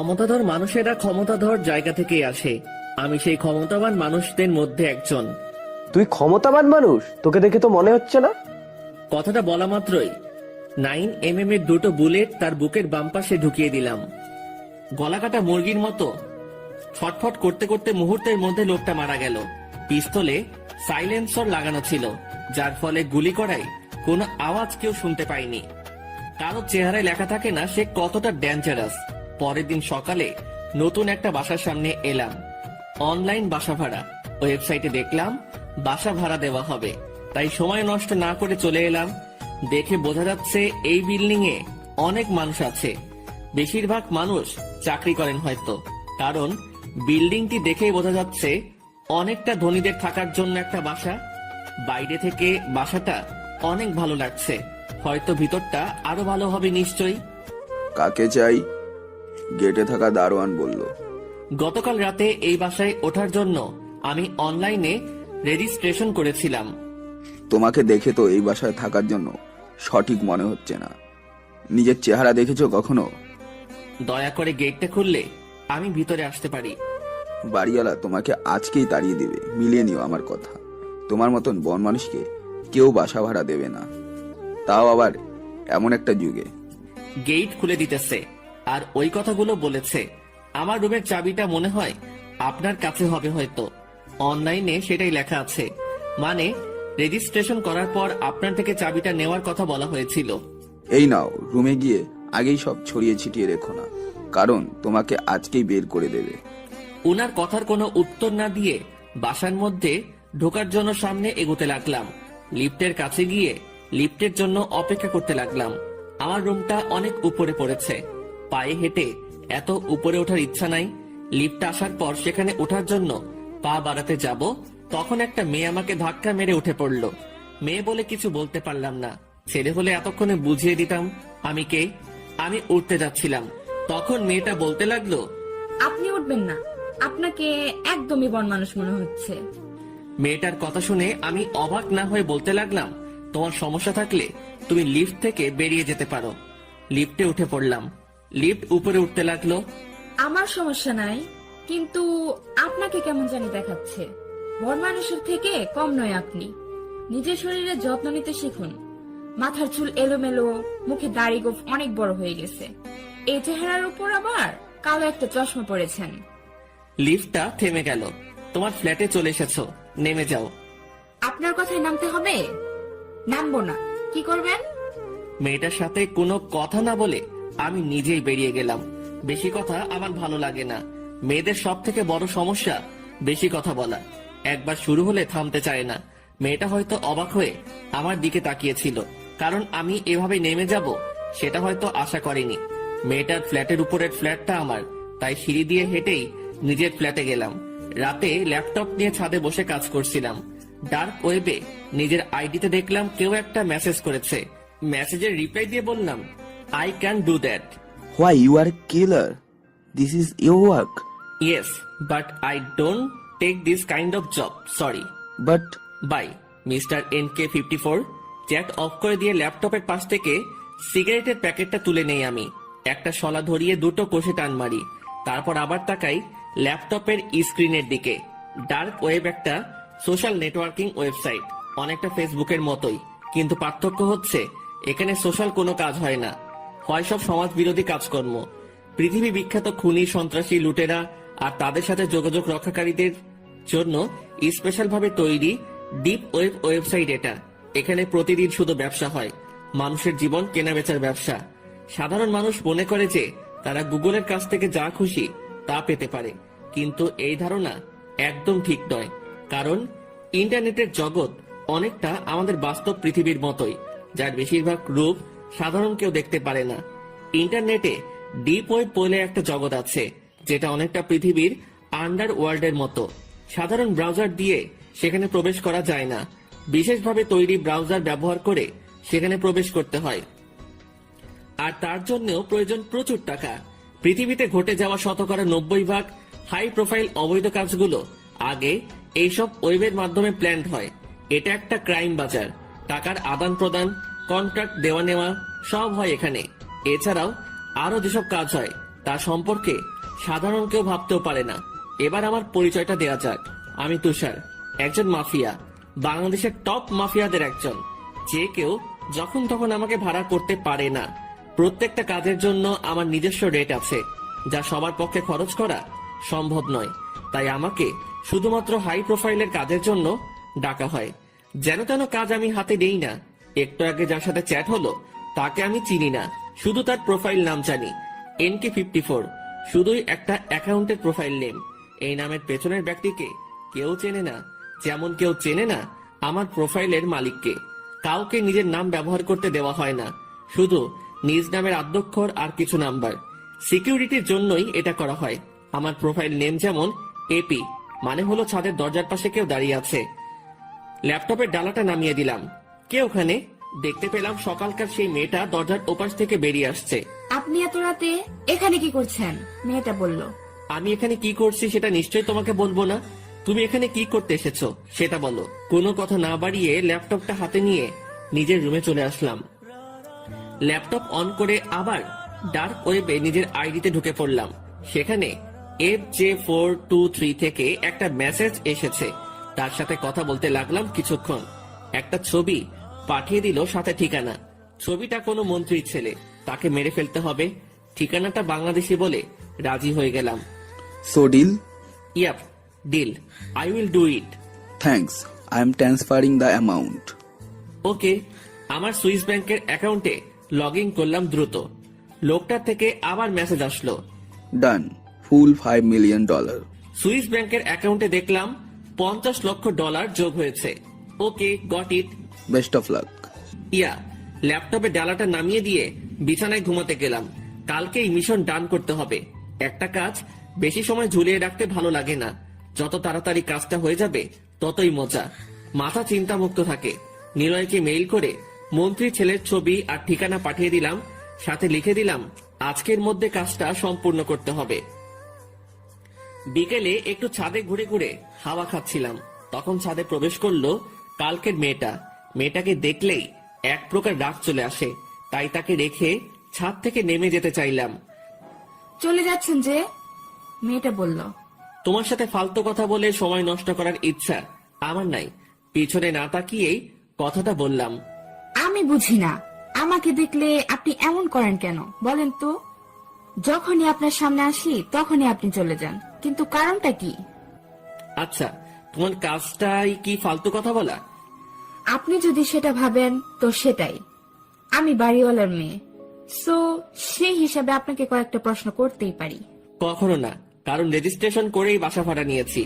ক্ষমতাধর মানুষেরা ক্ষমতাধর জায়গা থেকেই আসে। আমি সেই ক্ষমতাবান মানুষদের মধ্যে একজন। তুই ক্ষমতাবান মানুষ? তোকে দেখে তো মনে হচ্ছে না। কথাটা বলা মাত্রই 9mm এর দুটো বুলেট তার বুকের বাম পাশে ঢুকিয়ে দিলাম। গলাকাটা মুরগির মতো ফটফট করতে করতে মুহূর্তের মধ্যে লোকটা মারা গেল। পিস্তলে সাইলেন্সর লাগানো ছিল, যার ফলে গুলি করায় কোনো আওয়াজ কেউ শুনতে পায়নি। কারো চেহারায় লেখা থাকে না সে কতটা ডেঞ্জারাস। পরের দিন সকালে নতুন একটা বাসার সামনে এলাম। অনলাইন বাসা ভাড়া ওয়েবসাইটে দেখলাম বাসা ভাড়া দেওয়া হবে, তাই সময় নষ্ট না করে চলে এলাম। দেখে বোঝা যাচ্ছে এই বিল্ডিং এ অনেক মানুষ আছে। বেশিরভাগ মানুষ চাকরি করেন হয়তো, কারণ বিল্ডিংটি দেখেই বোঝা যাচ্ছে অনেকটা ধনীদের থাকার জন্য একটা বাসা। বাইরে থেকে বাসাটা অনেক ভালো লাগছে, হয়তো ভিতরটা আরো ভালো হবে নিশ্চয়ই। কাকে চাই? গেটে থাকা দারোয়ান বলল। গতকাল রাতে এই বাসায় ওঠার জন্য আমি অনলাইনে রেজিস্ট্রেশন করেছিলাম। তোমাকে দেখে তো এই বাসায় থাকার জন্য সঠিক মনে হচ্ছে না। নিজের চেহারা দেখেছো কখনো? দয়া করে গেটটা খুললে আমি ভিতরে আসতে পারি। বাড়িওয়ালা তোমাকে আজকেই তাড়িয়ে দিবে, মিলিয়ে নিও আমার কথা। তোমার মতন বন মানুষকে কেউ বাসা ভাড়া দেবে না, তাও আবার এমন একটা যুগে। গেট খুলে দিতেছে আর ওই কথাগুলো বলেছে। আমার রুমের চাবিটা মনে হয় আপনার কাছে হবে হয়তো। অনলাইনে সেটাই লেখা আছে, মানে রেজিস্ট্রেশন করার পর আপনার থেকে চাবিটা নেওয়ার কথা বলা হয়েছিল। এই নাও, রুমে গিয়ে আগেই সব ছড়িয়ে ছিটিয়ে রেখো না, কারণ তোমাকে আজকেই বের করে দেবে। উনার কথার কোনো উত্তর না দিয়ে বাসার মধ্যে ঢোকার জন্য সামনে এগোতে লাগলাম। লিফটের কাছে গিয়ে লিফটের জন্য অপেক্ষা করতে লাগলাম। আমার রুমটা অনেক উপরে পড়েছে, পায়ে হেঁটে এত উপরে ওঠার ইচ্ছা নাই। লিফট আসার পর সেখানে ওঠার জন্য পা বাড়াতে যাব, তখন একটা মেয়ে আমাকে ধাক্কা মেরে উঠে পড়লো। মেয়ে বলে কিছু বলতে পারলাম না, ছেলে হলে এতক্ষণে বুঝিয়ে দিতাম আমি কে। আমি উঠতে যাচ্ছিলাম, তখন মেয়েটা বলতে লাগলো, আপনি উঠবেন না, আপনাকে একদমই বন মানুষ মনে হচ্ছে। মেয়েটার কথা শুনে আমি অবাক না হয়ে বলতে লাগলাম, তোমার সমস্যা থাকলে তুমি লিফট থেকে বেরিয়ে যেতে পারো। লিফটে উঠে পড়লাম। লিফট উপরে উঠতে লাগলো। আমার সমস্যা নাই, কিন্তু আপনাকে কেমন জানি দেখাচ্ছে। বন মানুষের থেকে কম নয় আপনি। নিজের শরীরের যত্ন নিতে শিখুন। মাথার চুল এলোমেলো, মুখে দাড়ি গোঁফ অনেক বড় হয়ে গেছে। এই চেহারার উপর আবার কালো একটা চশমা পরেছেন। লিফটটা থেমে গেল। তোমার ফ্ল্যাটে চলে এসেছো, নেমে যাও। আপনার কথায় নামতে হবে? নামবো না। কি করবেন? মেয়েটার সাথে কোনো কথা না বলে আমি নিজেই বেরিয়ে গেলাম। বেশি কথা আমার ভালো লাগে না। মেয়েদের সব থেকে বড় সমস্যা বেশি কথা বলা। একবার শুরু হলে থামতে চায় না। মেয়েটা হয়তো অবাক হয়ে আমার দিকে তাকিয়েছিল, কারণ আমি এভাবে নেমে যাব সেটা হয়তো আশা করেনি। মেয়েটার ফ্ল্যাটের উপরের ফ্ল্যাটটা আমার, তাই সিঁড়ি দিয়ে হেঁটেই নিজের ফ্ল্যাটে গেলাম। রাতে ল্যাপটপ নিয়ে ছাদে বসে কাজ করছিলাম। ডার্ক ওয়েবে নিজের আইডিতে দেখলাম কেউ একটা মেসেজ করেছে। মেসেজের রিপ্লাই দিয়ে বললাম, I can do that. Why you are a killer? This is your work. Yes, but I don't take this kind of job. Sorry. But by mister NK54। Chat off করে দিয়ে ল্যাপটপের পাশ থেকে সিগারেটের প্যাকেটটা তুলে নেই আমি। একটা শলা ধরিয়ে দুটো কষে টান মারি, তারপর আবার তাকাই ল্যাপটপের স্ক্রিনের দিকে। ডার্ক ওয়েব একটা সোশ্যাল নেটওয়ার্কিং ওয়েবসাইট, অনেকটা ফেসবুকের মতোই, কিন্তু পার্থক্য হচ্ছে এখানে সোশ্যাল কোনো কাজ হয় না, হয় সব সমাজ বিরোধী কাজকর্ম। পৃথিবী বিখ্যাত খুনি, সন্ত্রাসী, লুটেরা আর তাদের সাথে যোগাযোগ রক্ষাকারীদের জন্য স্পেশাল ভাবে তৈরি ডিপ ওয়েব ওয়েবসাইট এটা। এখানে প্রতিদিন শুধু ব্যবসা হয়, মানুষের জীবন কেনা বেচার ব্যবসা। সাধারণ মানুষ মনে করে যে তারা গুগলের কাছ থেকে যা খুশি তা পেতে পারে, কিন্তু এই ধারণা একদম ঠিক নয়। কারণ ইন্টারনেটের জগৎ অনেকটা আমাদের বাস্তব পৃথিবীর মতোই, যার বেশিরভাগ রূপ সাধারণ কেউ দেখতে পারে না। ইন্টারনেটে ডিপ ওয়েব বলে একটা জগৎ আছে, যেটা অনেকটা পৃথিবীর আন্ডার ওয়ার্ল্ডের মতো। সাধারণ ব্রাউজার দিয়ে সেখানে প্রবেশ করা যায় না, বিশেষভাবে তৈরি ব্রাউজার ব্যবহার করে সেখানে প্রবেশ করতে হয়, আর তার জন্যও প্রয়োজন প্রচুর টাকা। পৃথিবীতে ঘটে যাওয়া 90% হাই প্রোফাইল অবৈধ কাজগুলো আগে এইসব ওয়েবের মাধ্যমে প্ল্যান্ড হয়। এটা একটা ক্রাইম বাজার। টাকার আদান প্রদান, কন্ট্রাক্ট দেওয়া নেওয়া সব হয় এখানে। এছাড়াও আরো যেসব কাজ হয় তা সম্পর্কে সাধারণ কেউ ভাবতেও পারে না। এবার আমার পরিচয়টা দেয়া যাক। আমি তুষার, একজন মাফিয়া, বাংলাদেশের টপ মাফিয়াদের একজন। যে কেউ যখন তখন আমাকে ভাড়া করতে পারে না। প্রত্যেকটা কাজের জন্য আমার নিজস্ব রেট আছে, যা সবার পক্ষে খরচ করা সম্ভব নয়। তাই আমাকে শুধুমাত্র হাই প্রোফাইলের কাজের জন্য ডাকা হয়। যেন তেন কাজ আমি হাতে নেই না। একটু আগে যার সাথে চ্যাট হলো তাকে আমি চিনি না, শুধু তার প্রোফাইল নাম জানি, NK54। শুধুই একটা অ্যাকাউন্টের প্রোফাইল নেম। এই নামের পেছনের ব্যক্তিকে কেউ চেনে না, যেমন কেউ চেনে না আমার প্রোফাইলের মালিককে। কাউকে নিজের নাম ব্যবহার করতে দেওয়া হয় না, শুধু নিজ নামের আদ্যক্ষর আর কিছু নাম্বার। সিকিউরিটির জন্যই এটা করা হয়। আমার প্রোফাইল নেম যেমন AP, মানে হলো ছাদের দরজার পাশে কেউ দাঁড়িয়ে আছে। ল্যাপটপের ডালাটা নামিয়ে দিলাম। কে ওখানে? দেখতে পেলাম সকালকার সেই মেয়েটা দরজার ওপাশ থেকে বেরিয়ে আসছে। আপনি এত রাতে এখানে কি করছেন? মেয়েটা বলল। আমি এখানে কি করছি সেটা নিশ্চয়ই তোমাকে বলবো না। তুমি এখানে কি করতে এসেছো সেটা বলো। কোনো কথা না বাড়িয়ে ল্যাপটপটা হাতে নিয়ে নিজের রুমে চলে আসলাম। ল্যাপটপ অন করে আবার ডার্ক ওয়েবে নিজের আইডিতে ঢুকে পড়লাম। সেখানে FJ423 থেকে একটা মেসেজ এসেছে। তার সাথে কথা বলতে লাগলাম কিছুক্ষণ। একটা ছবি পাঠিয়ে দিল, সাথে ঠিকানা। ছবিটা কোনো মন্ত্রীর ছেলে, তাকে মেরে ফেলতে হবে। ঠিকানাটা বাংলাদেশি বলে রাজি হয়ে গেলাম। So deal? Yup, deal. I will do it. Thanks, I am transferring the amount. Okay. আমার সুইস ব্যাংকের অ্যাকাউন্টে লগ ইন করলাম দ্রুত। লোকটার থেকে আবার মেসেজ আসলো। ডান, ফুল $5 million। সুইস ব্যাংকের অ্যাকাউন্টে দেখলাম $50 লক্ষ যোগ হয়েছে। Okay, got it. Best of luck. Ya, ল্যাপটপে ডালাটা নামিয়ে দিয়ে বিছানায় ঘুমাতে গেলাম। কালকেই মিশন ডান করতে হবে। একটা কাজ বেশি সময় ঝুলিয়ে রাখতে ভালো লাগে না। যত তাড়াতাড়ি কাজটা হয়ে যাবে ততই মজা। মাথা চিন্তামুক্ত থাকে। নিলয়কে মেইল করে মন্ত্রী ছেলের ছবি আর ঠিকানা পাঠিয়ে দিলাম, সাথে লিখে দিলাম আজকের মধ্যে কাজটা সম্পূর্ণ করতে হবে। বিকেলে একটু ছাদে ঘুরে ঘুরে হাওয়া খাচ্ছিলাম। তখন ছাদে প্রবেশ করলো কালকের মেয়েটা। মেয়েটাকে দেখলেই এক প্রকার রাগ চলে আসে, তাই তাকে রেখে ছাদ থেকে নেমে যেতে চাইলাম। চলে যাচ্ছেন যে? মেয়েটা বলল। তোমার সাথে ফালতু কথা বলে সময় নষ্ট করার ইচ্ছা আমার নাই। পিছনে না তাকিয়েই কথাটা বললাম। আমি বুঝি না, আমাকে দেখলে আপনি এমন করেন কেন বলেন তো? যখনই আপনার সামনে আসি তখনই আপনি চলে যান, কিন্তু কারণটা কি? আচ্ছা, তোমার কাজটাই কি ফালতু কথা বলা? আপনি যদি সেটা ভাবেন তো সেটাই। আমি বাড়িওয়ালার মেয়ে, সো সেই হিসাবে আপনাকে কয়েকটা প্রশ্ন করতেই পারি। কখনো না, কারণ রেজিস্ট্রেশন করেই বাসা ভাড়া নিয়েছি।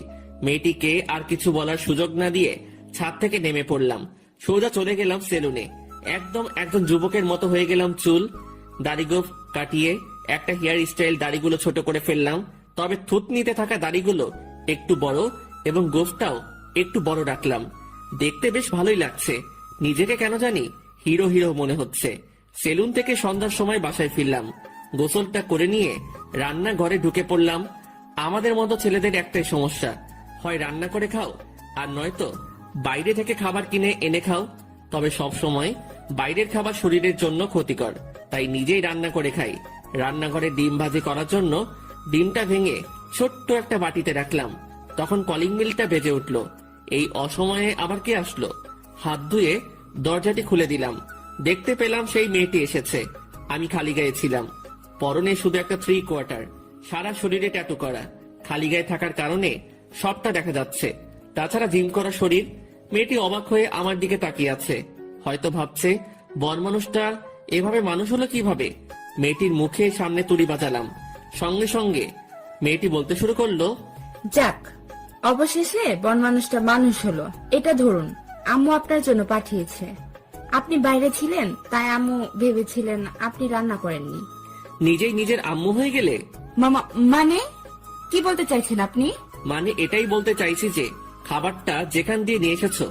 মেয়েটিকে আর কিছু বলার সুযোগ না দিয়ে ছাদ থেকে নেমে পড়লাম। সোজা চলে গেলাম সেলুনে। একদম একজন যুবকের মতো হয়ে গেলাম। চুল দাড়ি গোফ কাটিয়ে একটা হেয়ার স্টাইল, দাড়িগুলো ছোট করে ফেললাম। তবে থুতনিতে থাকা দাড়িগুলো একটু বড় এবং গোফটাও একটু বড় রাখলাম। দেখতে বেশ ভালোই লাগছে। নিজেকে কেন জানি হিরো হিরো মনে হচ্ছে। সেলুন থেকে সন্ধ্যার সময় বাসায় ফিরলাম। গোসলটা করে নিয়ে রান্নাঘরে ঢুকে পড়লাম। আমাদের মতো ছেলেদের একটাই সমস্যা, হয় রান্না করে খাও আর নয়তো বাইরে থেকে খাবার কিনে এনে খাও। তবে সব সময় বাইরের খাবার শরীরের জন্য ক্ষতিকর, তাই নিজেই রান্না করে খাই। রান্নাঘরে ডিম ভাজি করার জন্য ডিমটা ভেঙে ছোট্ট একটা বাটিতে রাখলাম। তখন কলিং বেলটা বেজে উঠলো। এই অসময়ে আবার কে আসলো? হাত ধুয়ে দরজাটি খুলে দিলাম। দেখতে পেলাম সেই মেয়েটি এসেছে। আমি খালি গায়ে ছিলাম, পরনে শুধু একটা 3/4, সারা শরীরে ট্যাটু করা। খালি গায়ে থাকার কারণে সবটা দেখা যাচ্ছে, তাছাড়া জিম করা শরীর। মেয়েটি অবাক হয়ে আমার দিকে তাকিয়ে আছে, হয়তো ভাবছে বর মানুষটা এভাবে মানুষ হলো কিভাবে। মেয়েটির মুখে সামনে তুড়ি বাজালাম। সঙ্গে সঙ্গে মেয়েটি বলতে শুরু করলো, যাক, অবশেষে বন মানুষটা মানুষ হলো। এটা ধরুন, আম্মু আপনার জন্য পাঠিয়েছে। আপনি বাইরে ছিলেন, তাই আম্মু ভেবেছিলেন আপনি রান্না করেননি। নিজেই নিজের আম্মু হয়ে গেলে? মামা মানে কি বলতে চাইছেন আপনি? মানে এটাই বলতে চাইছি যে খাবারটা যেখান দিয়ে নিয়ে এসেছো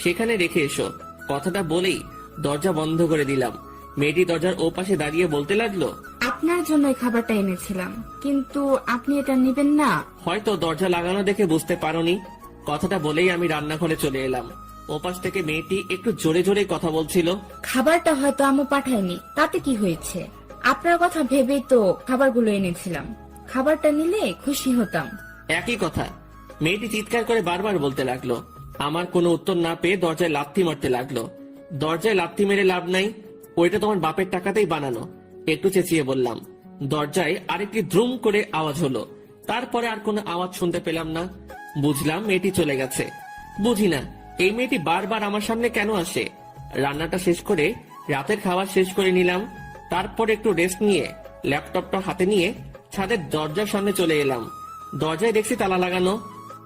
সেখানে রেখে এসো। কথাটা বলেই দরজা বন্ধ করে দিলাম। মেয়েটি দরজার ওপাশে দাঁড়িয়ে বলতে লাগলো, আপনার জন্য এই খাবারটা এনেছিলাম, কিন্তু আপনি এটা নেবেন না। হয়তো দরজা লাগানো দেখে বুঝতে পারোনি। কথাটা বলেই আমি রান্নাঘরে চলে এলাম। ওপাশ থেকে মেয়েটি একটু জোরে জোরে কথা বলছিল। খাবারটা হয়তো আম্মু পাঠায়নি, তাতে কি হয়েছে? আপনার কথা ভেবেই তো খাবারগুলো এনেছিলাম। খাবারটা নিলে খুশি হতাম। একই কথা। মেয়েটি চিৎকার করে বারবার বলতে লাগলো। আমার কোনো উত্তর না পেয়ে দরজায় লাথি মারতে লাগলো। দরজায় লাথি মেরে লাভ নাই, ওইটা তোমার বাপের টাকাতেই বানানো। একটু চেঁচিয়ে বললাম। দরজায় আরেকটি দ্রুম করে আওয়াজ হলো। তারপরে আর কোনো আওয়াজ শুনতে পেলাম না। বুঝলাম মেয়েটি চলে গেছে। বুঝি না এই মেয়েটি বারবার আমার সামনে কেন আসে। রান্নাটা শেষ করে রাতের খাবার শেষ করে নিলাম। তারপর একটু রেস্ট নিয়ে ল্যাপটপটা হাতে নিয়ে ছাদের দরজার সামনে চলে এলাম। দরজায় দেখছি তালা লাগানো।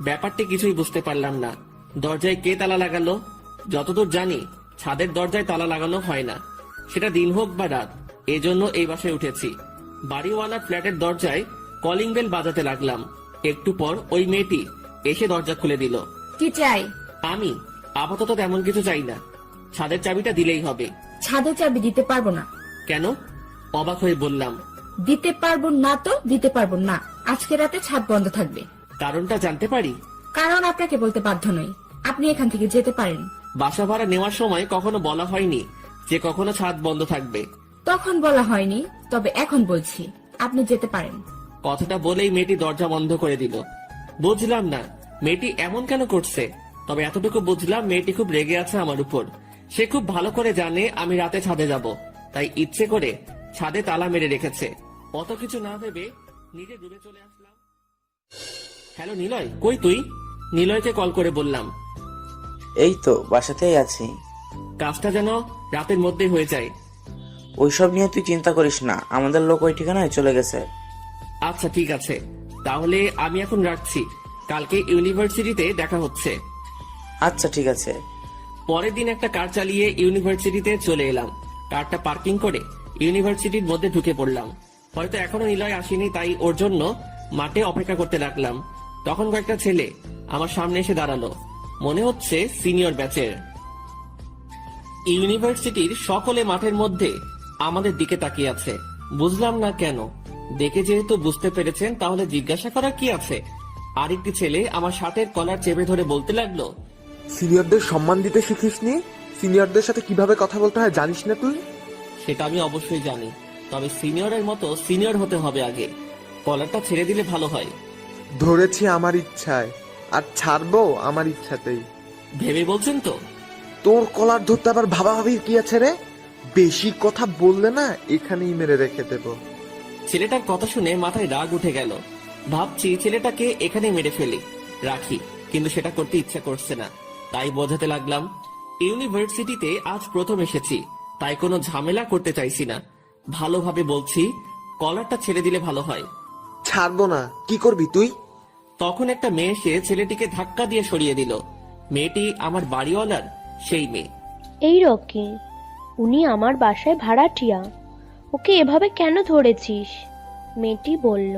ব্যাপারটি কিছুই বুঝতে পারলাম না। দরজায় কে তালা লাগালো? যতদূর জানি ছাদের দরজায় তালা লাগানো হয় না, সেটা দিন হোক বা রাত। এজন্য এই বাসায় উঠেছি। বাড়িওয়ালার ফ্ল্যাটের দরজায় কলিং বেল বাজাতে লাগলাম। একটু পর ওই মেয়েটি এসে দরজা খুলে দিল। কি চাই? আমি আপাতত তেমন কিছু চাই না, ছাদের চাবিটা দিলেই হবে। ছাদের চাবি দিতে পারবো না। কেন? অবাক হয়ে বললাম। দিতে পারবো না তো দিতে পারবো না। আজকে রাতে ছাদ বন্ধ থাকবে। কারণটা জানতে পারি? কারণ আপনাকে বলতে বাধ্য নই। আপনি এখান থেকে যেতে পারেন। বাসা ভাড়া নেওয়ার সময় কখনো বলা হয়নি যে কখনো ছাদ বন্ধ থাকবে। তখন বলা হয়নি, তবে এখন বলছি আপনি যেতে পারেন। কথাটা বলেই মেয়েটি দরজা বন্ধ করে দিল। বুঝলাম না মেয়েটি এমন কেন করছে, তবে এতটুকু বুঝলাম মেয়েটি খুব রেগে আছে আমার উপর। সে খুব ভালো করে জানে আমি রাতে ছাদে যাব, তাই ইচ্ছে করে ছাদে তালা মেরে রেখেছে। অত কিছু না ভেবে নিজে ডুবে চলে আসলাম। হ্যালো নিলয়, কই তুই? নিলয়কে কল করে বললাম। এই তো বাসাতেই আছি। কাজটা যেন রাতের মধ্যে হয়ে যায়। ওইসব নিয়ে তুই চিন্তা করিস না, আমাদের লোক ওই ঠিকানায় চলে গেছে। আচ্ছা ঠিক আছে, তাহলে আমি এখন রাখছি। কালকে ইউনিভার্সিটিতে দেখা হচ্ছে। আচ্ছা ঠিক আছে। পরের দিন একটা কার চালিয়ে ইউনিভার্সিটিতে চলে এলাম। কারটা পার্কিং করে ইউনিভার্সিটির মধ্যে ঢুকে পড়লাম। হয়তো এখনো নিলয় আসেনি, তাই ওর জন্য মাঠে অপেক্ষা করতে লাগলাম। তখন কয়েকটা ছেলে আমার সামনে এসে দাঁড়ালো। মনে হচ্ছে সিনিয়র ব্যাচের। ইউনিভার্সিটির সকলে মাঠের মধ্যে আমাদের দিকে তাকিয়ে আছে। বুঝলাম না কেন। দেখে যেহেতু বুঝতে পেরেছেন তাহলে জিজ্ঞাসা করার কি আছে। আরেকটি ছেলে আমার শার্টের কলার চেপে ধরে বলতে লাগলো, সিনিয়রদের সম্মান দিতে শিখিসনি? সিনিয়রদের সাথে কিভাবে কথা বলতে হয় জানিস না তুই? সেটা আমি অবশ্যই জানি, তবে সিনিয়রের মতো সিনিয়র হতে হবে আগে। কলারটা ছেড়ে দিলে ভালো হয়। ধরেছি আমার ইচ্ছায়, আর ছাড়বো আমার ইচ্ছাতেই। ভেবে বলছেন তো? তোর কলার ধরতে আবার ভাবাভাবির কি আছে রে? বেশি কথা বললে না এখানেই মেরে রেখে দেব। ছেলেটার কথা শুনে মাথায় রাগ উঠে গেল। ভাবছি ছেলেটাকে এখানে মেরে ফেলি, রাখি, কিন্তু সেটা করতে ইচ্ছা করছে না। তাই বোঝাতে লাগলাম, ইউনিভার্সিটিতে আজ প্রথম এসেছি, তাই কোনো ঝামেলা করতে চাইছি না। ভালোভাবে বলছি, কলারটা ছেড়ে দিলে ভালো হয়। ছাড়বো না। কি করবি তুই? তখন একটা মেয়ে এসে ছেলেটিকে ধাক্কা দিয়ে সরিয়ে দিল। মেয়েটি আমার বাড়িওয়ালার সেই মেয়ে। এই রকি, উনি আমার বাসায় ভাড়াটিয়া। ওকে এভাবে কেন ধরেছিস? মেয়েটি বলল।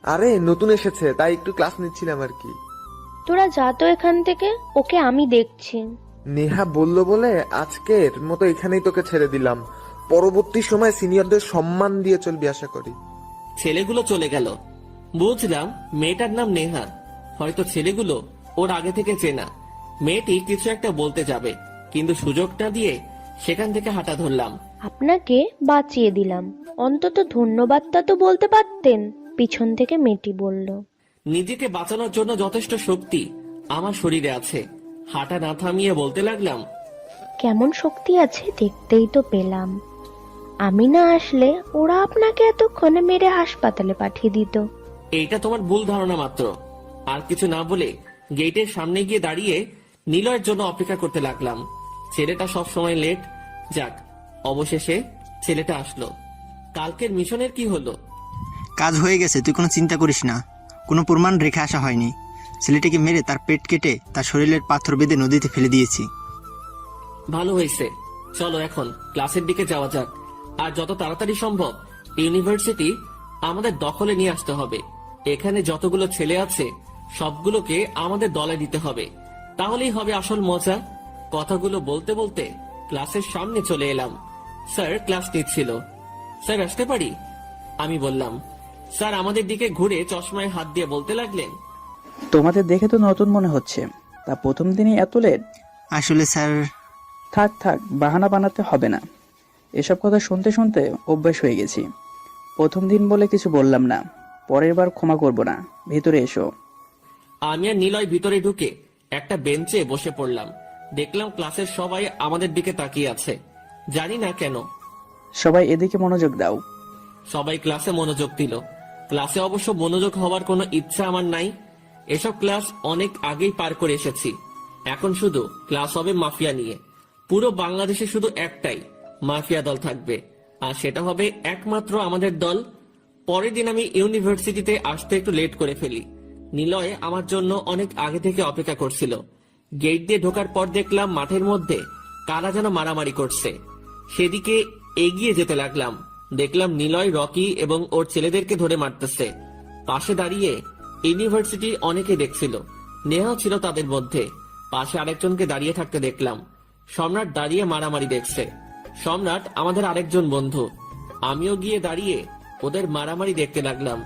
আরে নতুন এসেছে, তাই একটু ক্লাস নিচ্ছিলাম আর কি। তোরা যা তো এখান থেকে, ওকে আমি দেখছি। নেহা বলল বলে আজকের মতো এখানেই তোকে ছেড়ে দিলাম। পরবর্তী সময় সিনিয়রদের সম্মান দিয়ে চলবি আশা করি। ছেলেগুলো চলে গেল। বুঝলাম মেয়েটার নাম নেহা। হয়তো ছেলেগুলো ওর আগে থেকে চেনা। মেয়েটি কিছু একটা বলতে যাবে, কিন্তু সুযোগটা দিয়ে সেখান থেকে হাঁটা ধরলাম। আপনাকে বাঁচিয়ে দিলাম, অন্তত ধন্যবাদটা তো বলতে পারতেন। পিছন থেকে মেয়েটি বলল। নিজেকে বাঁচানোর জন্য যথেষ্ট শক্তি আমার শরীরে আছে। হাঁটা না থামিয়ে বলতে লাগলাম, কেমন শক্তি আছে দেখতেই তো পেলাম। আমি না আসলে ওরা আপনাকে এতক্ষণে মেরে হাসপাতালে পাঠিয়ে দিত। এইটা তোমার ভুল ধারণা মাত্র। আর কিছু না বলে গেটের সামনে গিয়ে দাঁড়িয়ে নিলয়ের জন্য অপেক্ষা করতে লাগলাম। ছেলেটা সব সময় লেট। যাক, অবশেষে ছেলেটা আসলো। কালকের মিশনের কি হলো? কাজ হয়ে গেছে, তুই কোনো চিন্তা করিস না। কোনো প্রমাণ রেখে আসা হয়নি। ছেলেটিকে মেরে তার পেট কেটে তার শরীরের পাথর বেঁধে নদীতে ফেলে দিয়েছি। ভালো হয়েছে, চলো এখন ক্লাসের দিকে যাওয়া যাক। আর যত তাড়াতাড়ি সম্ভব ইউনিভার্সিটি আমাদের দখলে নিয়ে আসতে হবে। এখানে যতগুলো ছেলে আছে সবগুলোকে আমাদের দলে দিতে হবে, তাহলেই হবে আসল মজা। কথাগুলো বলতে বলতে ক্লাসের সামনে চলে এলাম। স্যার ক্লাস নিচ্ছিল। স্যার আসতে পারি? আমি বললাম। স্যার আমাদের দিকে ঘুরে চশমায় হাত দিয়ে বলতে লাগলেন, তোমাদের দেখে তো নতুন মনে হচ্ছে, তা প্রথম দিনই এত লেট? আসলে স্যার। থাক থাক, বাহানা বানাতে হবে না। এসব কথা শুনতে শুনতে অভ্যাস হয়ে গেছি। প্রথম দিন বলে কিছু বললাম না, পরের বার ক্ষমা করব না, ভেতরে এসো। আমি আর নিলয় ভিতরে ঢুকে একটা বেঞ্চে বসে পড়লাম। দেখলাম ক্লাসের সবাই আমাদের দিকে তাকিয়ে আছে, জানি না কেন। সবাই এদিকে মনোযোগ দাও। সবাই ক্লাসে মনোযোগ দিল। ক্লাসে অবশ্য মনোযোগ হওয়ার কোনো ইচ্ছা আমার নাই। এসব ক্লাস অনেক আগেই পার করে এসেছি। এখন শুধু ক্লাস হবে মাফিয়া নিয়ে। পুরো বাংলাদেশে শুধু একটাই মাফিয়া দল থাকবে, আর সেটা হবে একমাত্র আমাদের দল। পরের দিন আমি ইউনিভার্সিটিতে আসতে একটু লেট করে ফেলি। নিলয় আমার জন্য অনেক আগে থেকে অপেক্ষা করছিল। গেট দিয়ে ঢোকার পর দেখলাম মাঠের মধ্যে কারা যেন মারামারি করছে। সেদিকে এগিয়ে যেতে লাগলাম। দেখলাম নিলয় রকি এবং ওর ছেলেদেরকে ধরে মারতেছে। পাশে দাঁড়িয়ে ইউনিভার্সিটির অনেকে দেখছিল, নেহাও ছিল তাদের মধ্যে। পাশে আরেকজনকে দাঁড়িয়ে থাকতে দেখলাম। সম্রাট দাঁড়িয়ে মারামারি দেখছে। সম্রাট আমাদের আরেকজন বন্ধু। আমিও গিয়ে দাঁড়িয়ে ওদের মারামারি দেখতে লাগলাম।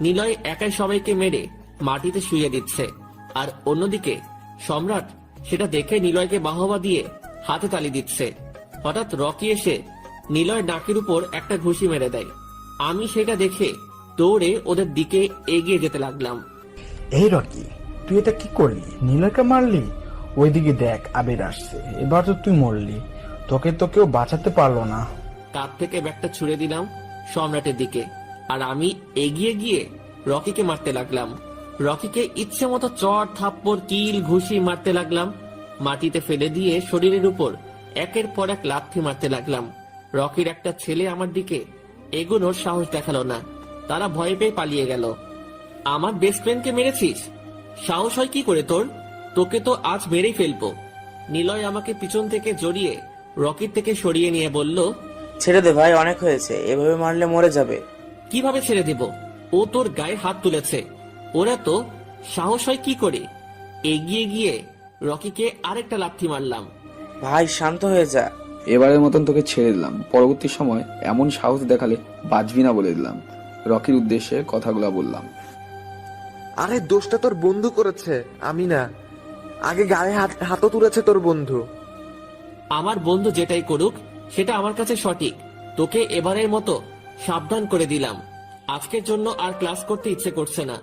নিলয় একাই সবাইকে মেরে মাটিতে শুইয়ে দিচ্ছে, আর অন্যদিকে সম্রাট সেটা দেখে নিলয়কে বাহবা দিয়ে হাতে তালি দিচ্ছে। হঠাৎ রকি এসে নিলয় নাকের উপর একটা ঘুষি মেরে দেয়। আমি সেটা দেখে দৌড়ে ওদের দিকে এগিয়ে যেতে লাগলাম। এই রকি, তুই এটা কি করলি? নীলয়কে মারলি? ওইদিকে দেখ, আবির আসছে। এবার তো তুই মরলি, তোকে তো কেউ বাঁচাতে পারলো না। কাঁধ থেকে ব্যাগটা ছুড়ে দিলাম সম্রাটের দিকে, আর আমি এগিয়ে গিয়ে রকিকে মারতে লাগলাম। রকিকে ইচ্ছে মতো চড় থাপ্পড় কিল ঘুষি মারতে লাগলাম। মাটিতে ফেলে দিয়ে শরীরের উপর একের পর এক লাথি মারতে লাগলাম। রকির একটা ছেলে আমার দিকে এগোনোর সাহস দেখালো না, তারা ভয় পেয়ে পালিয়ে গেল। আমার বেস্ট ফ্রেন্ডকে মেরেছিস? সাহস হয় কি করে তোর? তোকে তো আজ মেরেই ফেলবো। নিলয় আমাকে পিছন থেকে জড়িয়ে রকির থেকে সরিয়ে নিয়ে বলল, ছেড়ে দে ভাই, অনেক হয়েছে, এভাবে মারলে মরে যাবে। কিভাবে ছেড়ে দেব? ও তোর গায়ে হাত তুলেছে, ওরা তো সাহস হয় কি করে? এগিয়ে গিয়ে রকিকে আরেকটা লাথি মারলাম। ভাই শান্ত হয়ে যা। এবারের মতন তোকে ছেড়ে দিলাম, পরবর্তী সময় এমন সাহস দেখালে বাঁচবি না বলে দিলাম। রকির উদ্দেশ্যে কথাগুলো বললাম। আরে দোষটা তোর বন্ধু করেছে, আমি না। আগে গায়ে হাতও তুলেছে তোর বন্ধু। আমার বন্ধু যেটাই করুক সেটা আমার কাছে সঠিক। তোকে এবারের মতো সাবধান করে দিলাম। আজকের জন্য আর ক্লাস করতে ইচ্ছে করছে না।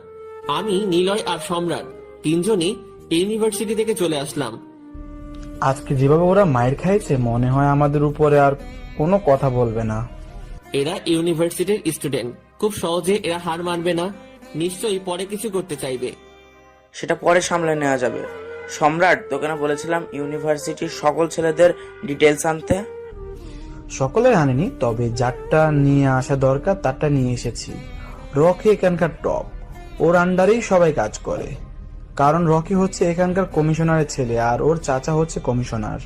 আমি, নিলয় আর সম্রাট তিনজনই ইউনিভার্সিটি থেকে চলে আসলাম। আজকে যেভাবে ওরা মায়ের খাইছে, মনে হয় আমাদের উপরে আর কোনো কথা বলবে না। এরা ইউনিভার্সিটির স্টুডেন্ট, খুব সহজে এরা হার মানবে না। নিশ্চয়ই পরে কিছু করতে চাইবে। সেটা পরে সামলে নেওয়া যাবে। সম্রাট, তোকে না বলেছিলাম ইউনিভার্সিটির সকল ছেলেদের ডিটেলস আনতে? সকলে আনেনি, তবে যারটা নিয়ে আসা দরকার তারটা নিয়ে এসেছি। রকি এখানকার টপ, ওর আন্ডারেই সবাই কাজ করে। কারণ রকি হচ্ছে এখানকার কমিশনারের ছেলে, আর ওর চাচা হচ্ছে কমিশনার।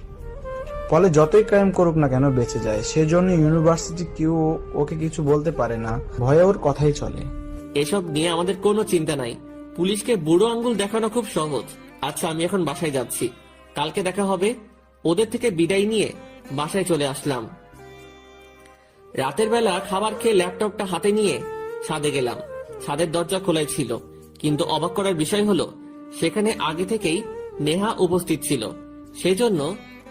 ফলে যতই ক্রাইম করুক না কেন বেঁচে যায়। সেজন্য ইউনিভার্সিটি কেউ ওকে কিছু বলতে পারে না, ভয়ে ওর কথাই চলে। এসব নিয়ে আমাদের কোনো চিন্তা নাই। পুলিশকে বুড়ো আঙ্গুল দেখানো খুব সহজ। আচ্ছা, আমি এখন বাসায় যাচ্ছি, কালকে দেখা হবে। ওদের থেকে বিদায় নিয়ে বাসায় চলে আসলাম। রাতের বেলা খাবার খেয়ে ল্যাপটপটা হাতে নিয়ে ছাদে গেলাম। ছাদের দরজা খোলাই ছিল, কিন্তু অবাক করার বিষয় হলো সেখানে আগে থেকেই নেহা উপস্থিত ছিল। সেজন্য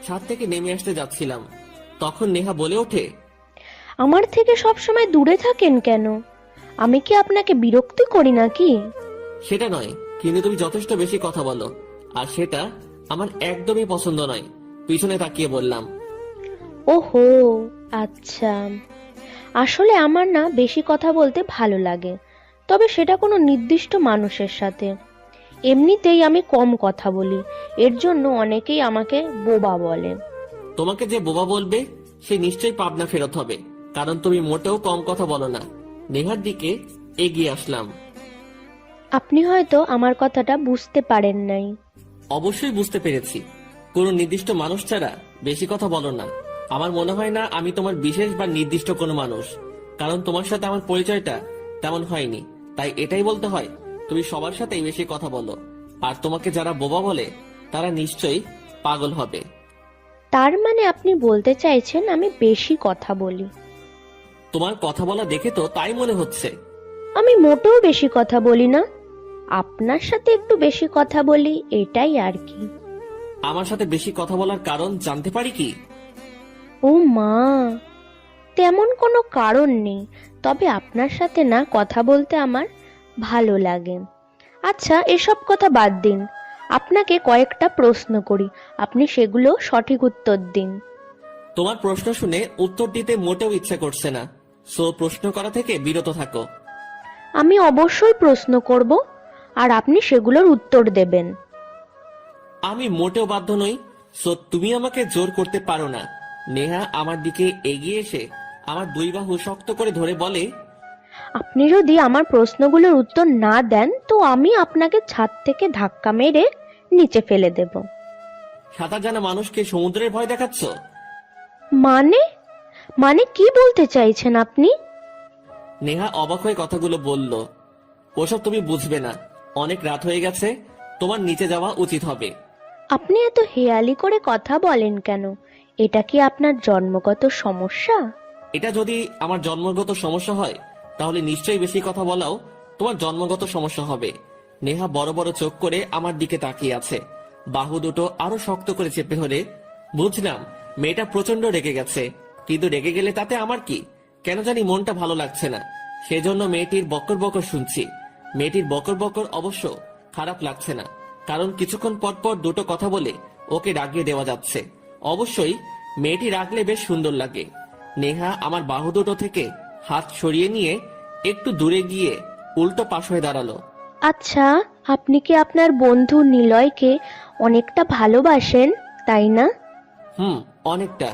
ছাদ থেকে নেমে আসতে যাচ্ছিলাম, তখন নেহা বলে ওঠে, আমার থেকে সব সময় দূরে থাকেন কেন? আমি কি আপনাকে বিরক্তি করি নাকি? সেটা নয়, কিন্তু তুমি যথেষ্ট বেশি কথা বলো, আর সেটা আমার একদমই পছন্দ নয়। পিছনে তাকিয়ে বললাম, ওহো, আচ্ছা। আসলে আমার না বেশি কথা বলতে ভালো লাগে, তবে সেটা কোনো নির্দিষ্ট মানুষের সাথে। এমনিতেই আমি কম কথা বলি, এর জন্য অনেকেই আমাকে বোবা বলে। তোমাকে যে বোবা বলবে সে নিশ্চয়ই পাবনা ফেরত হবে, কারণ তুমি মোটেও কম কথা বলো না। নেহার দিকে এগিয়ে আসলাম। আপনি হয়তো আমার কথাটা বুঝতে পারেন নাই। অবশ্যই বুঝতে পেরেছি। কোনো নির্দিষ্ট মানুষ ছাড়া বেশি কথা বলো না। আমার মনে হয় না আমি তোমার বিশেষ বা নির্দিষ্ট কোনো মানুষ, কারণ তোমার সাথে আমার পরিচয়টা তেমন হয়নি। তাই এটাই বলতে হয়, তুমি সবার সাথেই বেশি কথা বলো, আর তোমাকে যারা বোবা বলে তারা নিশ্চয়ই পাগল হবে। তার মানে আপনি বলতে চাইছেন আমি বেশি কথা বলি? তোমার কথা বলা দেখে তো তাই মনে হচ্ছে। আমি মোটেও বেশি কথা বলি না, আপনার সাথে একটু বেশি কথা বলি, এটাই আর কি। আমার সাথে বেশি কথা বলার কারণ জানতে পারি কি? ও মা, তেমন কোনো কারণ নেই, তবে আপনার সাথে না কথা বলতে আমার ভালো লাগে। আচ্ছা, এসব কথা বাদ দিন, আপনাকে কয়েকটা প্রশ্ন করি, আপনি সেগুলো সঠিক উত্তর দিন। তোমার প্রশ্ন শুনে উত্তর দিতে মোটেও ইচ্ছে করছে না, সো প্রশ্ন করা থেকে বিরত থাকো। আমি অবশ্যই প্রশ্ন করব, আর আপনি সেগুলোর উত্তর দেবেন। আমি মোটেও বাধ্য নই, সো তুমি আমাকে জোর করতে পারো না। নেহা আমার দিকে এগিয়ে এসে আমার দুই বাহু শক্ত করে ধরে বলে, আপনি যদি আমার প্রশ্নগুলোর উত্তর না দেন তো আমি আপনাকে ছাদ থেকে ধাক্কা মেরে নিচে ফেলে দেব। সাঁতার জানা মানুষকে সমুদ্রের ভয় দেখাচ্ছ? মানে মানে কি বলতে চাইছেন আপনি? নেহা অবাক হয়ে কথাগুলো বলল, ওসব তুমি বুঝবে না, অনেক রাত হয়ে গেছে, তোমার নিচে যাওয়া উচিত হবে। আপনি এত হেয়ালি করে কথা বলেন কেন? এটা কি আপনার জন্মগত সমস্যা? এটা যদি আমার জন্মগত সমস্যা হয় তাহলে নিশ্চয়ই বেশি কথা বলাও তোমার জন্মগত সমস্যা হবে। নেহা বড় বড় চোখ করে আমার দিকে তাকিয়ে আছে, বাহু দুটো আরো শক্ত করে চেপে ধরে। বুঝলাম মেয়েটা প্রচন্ড রেগে গেছে, কিন্তু রেগে গেলে তাতে আমার কি? কেন জানি মনটা ভালো লাগছে না, সেজন্য মেয়েটির বকর বকর শুনছি। মেয়েটির বকর বকর অবশ্য খারাপ লাগছে না, কারণ কিছুক্ষণ পর পর দুটো কথা বলে ওকে রাগিয়ে দেওয়া যাচ্ছে। অবশ্যই মেয়েটি রাগলে বেশ সুন্দর লাগে। নেহা আমার বাহু দুটো থেকে হাত সরিয়ে নিয়ে একটু দূরে গিয়ে উল্টো পাশ হয়ে দাঁড়ালো। আচ্ছা, আপনি কি আপনার বন্ধু নিলয়কে অনেকটা ভালোবাসেন, তাই না? অনেকটা।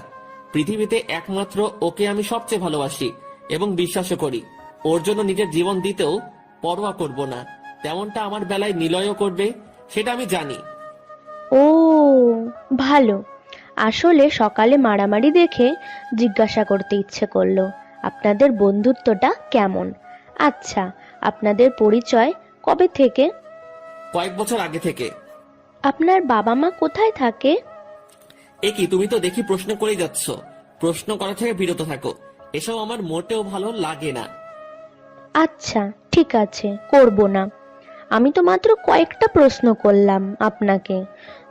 পৃথিবীতে একমাত্র ওকে আমি সবচেয়ে ভালোবাসি এবং বিশ্বাসও করি। ওর জন্য নিজের জীবন দিতেও পরোয়া করব না, তেমনটা আমার বেলায় নিলয়ও করবে, সেটা আমি জানি। ও, ভালো। আসলে সকালে মারামারি দেখে জিজ্ঞাসা করতে ইচ্ছে করলো আপনাদের বন্ধুত্বটা কেমন। আচ্ছা, আপনাদের পরিচয় কবে থেকে? কয়েক বছর আগে থেকে। আপনার বাবা মা কোথায় থাকে? এ কি, তুমি তো দেখি প্রশ্ন করেই যাচ্ছ। প্রশ্ন করা থেকে বিরত থাকো, এসব আমার মোটেও ভালো লাগে না। আচ্ছা, ঠিক আছে, করব না। আমি তো মাত্র কয়েকটা প্রশ্ন করলাম আপনাকে।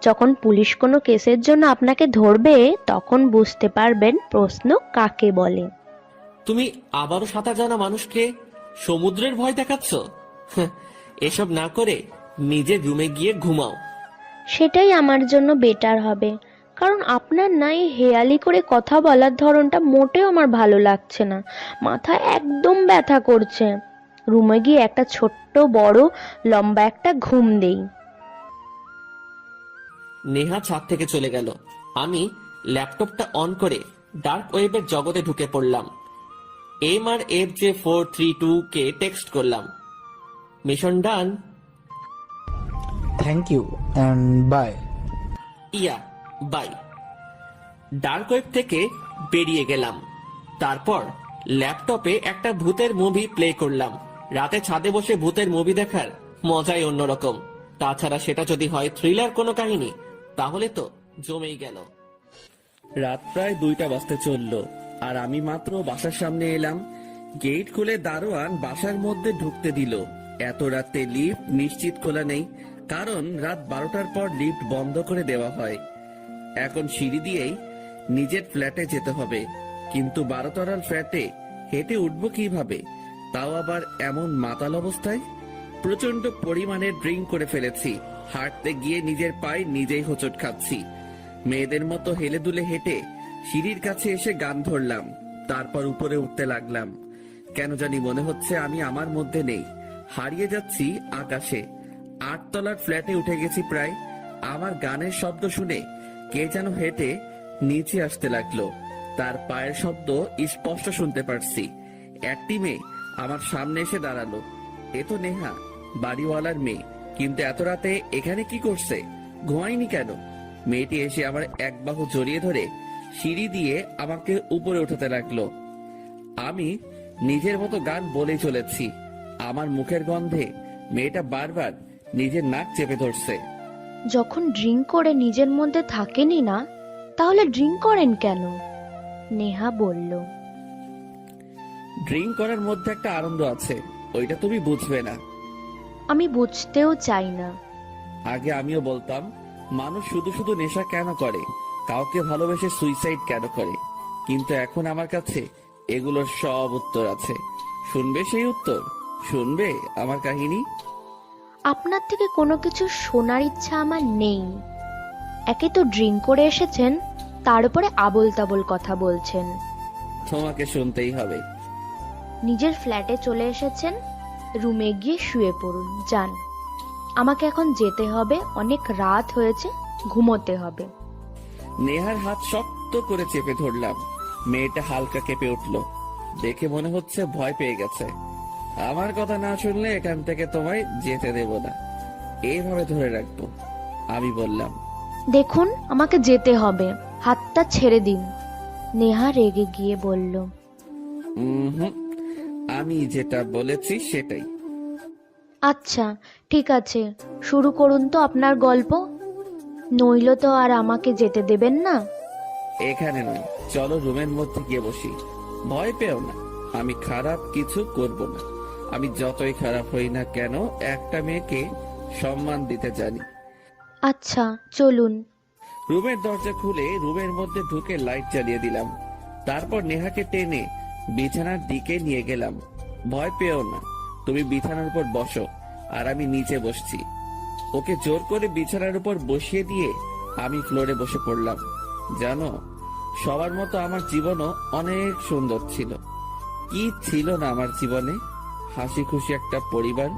যখন পুলিশ কোনো কেসের জন্য আপনাকে ধরবে তখন বুঝতে পারবেন প্রশ্ন কাকে বলে। তুমি আবারও সাঁতার জানা মানুষকে সমুদ্রের ভয় দেখাচ্ছ? এসব না করে নিজের রুমে গিয়ে ঘুমাও। সেটাই আমার জন্য বেটার হবে, কারণ আপনার নাই হেয়ালি করে কথা বলার ধরনটা মোটেও আমার ভালো লাগছে না। মাথা একদম ব্যথা করছে। রুমে গিয়ে একটা ছোট্ট বড় লম্বা একটা ঘুম দেই। নেহা ছাদ থেকে চলে গেল। আমি ল্যাপটপটা অন করে ডার্ক ওয়েবের জগতে ঢুকে পড়লাম। MRFJ432 কে টেক্সট করলাম, mission done. Thank you and bye. Yeah, bye. Dark web থেকে বেরিয়ে গেলাম। তারপর ল্যাপটপে একটা ভূতের মুভি প্লে করলাম। রাতে ছাদে বসে ভূতের মুভি দেখার মজাই অন্যরকম। তাছাড়া সেটা যদি হয় থ্রিলার কোনো কাহিনী, তাহলে তো জমেই গেল। রাত প্রায় 2টা বাজতে চললো, আর আমি মাত্র বাসার সামনে এলাম। গেট খুলে দারোয়ান বাসার মধ্যে ঢুকতে দিল। এত রাতে লিফট নিশ্চিত খোলা নেই, কারণ রাত 12টার পর লিফট বন্ধ করে দেওয়া হয়। এখন সিঁড়ি দিয়েই নিজের ফ্ল্যাটে যেতে হবে, কিন্তু 12 তলার ফ্ল্যাটে হেঁটে উঠবো কিভাবে, তাও আবার এমন মাতাল অবস্থায়। প্রচন্ড পরিমাণে ড্রিঙ্ক করে ফেলেছি, হাঁটতে গিয়ে নিজের পায়ে নিজেই হোঁচট খাচ্ছি। মেয়েদের মতো হেলে দুলে হেঁটে সিঁড়ির কাছে এসে গান ধরলাম, তারপর উপরে উঠতে লাগলাম। কেন জানি মনে হচ্ছে আমি আমার মধ্যে নেই, হারিয়ে যাচ্ছি আকাশে। 8 তলার ফ্ল্যাটে উঠে গেছি প্রায়। আমার গানের শব্দ শুনে কে যেন হেঁটে নিচে আসতে লাগলো, তার পায়ের শব্দ স্পষ্ট শুনতে পারছি। একটি মেয়ে আমার সামনে এসে দাঁড়ালো। এ তো নেহা, বাড়িওয়ালার মেয়ে, কিন্তু এত রাতে এখানে কি করছে? ঘুমায়নি কেন? মেয়েটি এসে আমার এক বাহু জড়িয়ে ধরে সিঁড়ি দিয়ে আমাকে উপরে উঠাতে লাগলো। আমি নিজের মতো গান বলে চলেছি। আমার মুখের গন্ধে মেয়েটা বারবার নিজের নাক চেপে ধরছে। যখন ড্রিঙ্ক করে নিজের মধ্যে থাকেনি না, তাহলে ড্রিঙ্ক করেন কেন? নেহা বলল। ড্রিঙ্ক করার মধ্যে একটা আনন্দ আছে, ওইটা তুমি বুঝবে না। আমি বুঝতেও চাই না। আগে আমিও বলতাম মানুষ শুধু শুধু নেশা কেন করে, কাউকে ভালোবেসে সুইসাইড কেন করে, কিন্তু এখন আমার কাছে এগুলোর সব উত্তর আছে। শুনবে সেই উত্তর? শুনবে আমার কাহিনী? আপনার থেকে কোনো কিছু শোনার ইচ্ছা আমার নেই। একে তো ড্রিঙ্ক করে এসেছেন, তার উপরে আবোল তাবোল কথা বলছেন। তোমাকে শুনতেই হবে। নিজের ফ্ল্যাটে চলে এসেছেন, রুমে গিয়ে শুয়ে পড়ুন, যান। আমাকে এখন যেতে হবে, অনেক রাত হয়েছে, ঘুমোতে হবে। নেহার হাত শক্ত করে চেপে ধরলাম। মেয়েটা হালকা কেঁপে উঠল, দেখে মনে হচ্ছে ভয় পেয়ে গেছে। আমার কথা না শুনলে এখান থেকে তোমায় যেতে দেব না, এইভাবে ধরে রাখবো, আমি বললাম। দেখুন, আমাকে যেতে হবে, হাতটা ছেড়ে দিন। নেহা রেগে গিয়ে বলল। হুম, আমি যেটা বলেছি সেটাই। আচ্ছা ঠিক আছে, শুরু করুন তো আপনার গল্প, নইলে তো আর আমাকে যেতে দেবেন না। এখানে নয়, চলো রুমের মধ্যে গিয়ে বসি। ভয় পেও না, আমি খারাপ কিছু করব না। আমি যতই খারাপ হই না কেন, একটা মেয়েকে সম্মান দিতে জানি। আচ্ছা চলুন। রুমের দরজা খুলে রুমের মধ্যে ঢুকে লাইট জ্বালিয়ে দিলাম। তারপর নেহাকে টেনে বিছানার দিকে নিয়ে গেলাম। ভয় পেও না, তুমি বিছানার উপর বসো আর আমি নিচে বসছি। ওকে জোর করে বিছানার উপর বসিয়ে দিয়ে আমি ফ্লোরে বসে পড়লাম। জানো, সবার মতো আমার জীবনও অনেক সুন্দর ছিল। কি ছিল না আমার জীবনে? হাসি খুশি একটা পরিবার,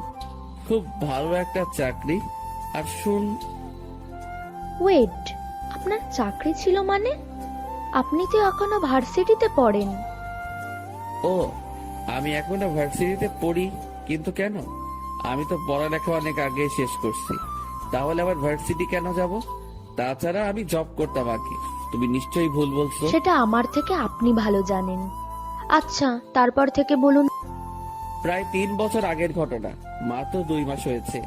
খুব ভালো একটা চাকরি, আর ওয়েট, আপনার চাকরি ছিল মানে? আপনি তো এখনো ভার্সিটিতে পড়েন। ও, আমি এখনো ভার্সিটিতে পড়ি, কিন্তু কেন? আমি তো পড়ালেখা অনেক আগে শেষ করছি, তাহলে আবার ভার্সিটি কেন যাব? তাছাড়া আমি জব করতাম আগে। তুমি নিশ্চয়ই ভুল বলছো। সেটা আমার থেকে আপনি ভালো জানেন। আচ্ছা তারপর থেকে বলুন। প্রায় 3 বছর আগের ঘটনা, মাত্র 2 মাস হয়েছে।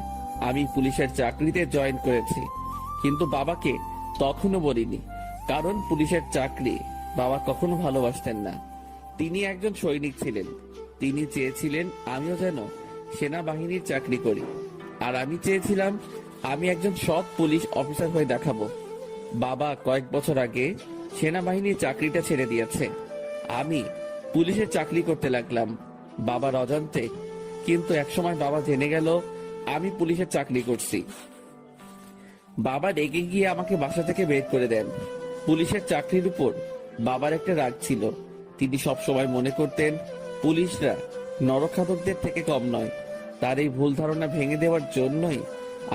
আমি পুলিশের চাকরিতে জয়েন করেছি, কিন্তু বাবাকে তখনও বলিনি, কারণ পুলিশের চাকরি বাবা কখনো ভালোবাসতেন না। তিনি একজন সৈনিক ছিলেন, তিনি চেয়েছিলেন আমিও যেন সেনাবাহিনীর চাকরি করি, আর আমি চেয়েছিলাম আমি একজন সৎ পুলিশ অফিসার হয়ে দেখাবো। বাবা কয়েক বছর আগে সেনাবাহিনীর চাকরিটা ছেড়ে দিয়েছে। আমি পুলিশের চাকরি করতে লাগলাম বাবার অজান্তে, কিন্তু একসময় বাবা জেনে গেল আমি পুলিশের চাকরি করছি। বাবা রেগে গিয়ে আমাকে বাসা থেকে বের করে দেন। পুলিশের চাকরির উপর বাবার একটা রাগ ছিল। তিনি সবসময় মনে করতেন পুলিশরা নরখাদকদের থেকে কম নয়। তার এই ভুল ধারণা ভেঙে দেওয়ার জন্যই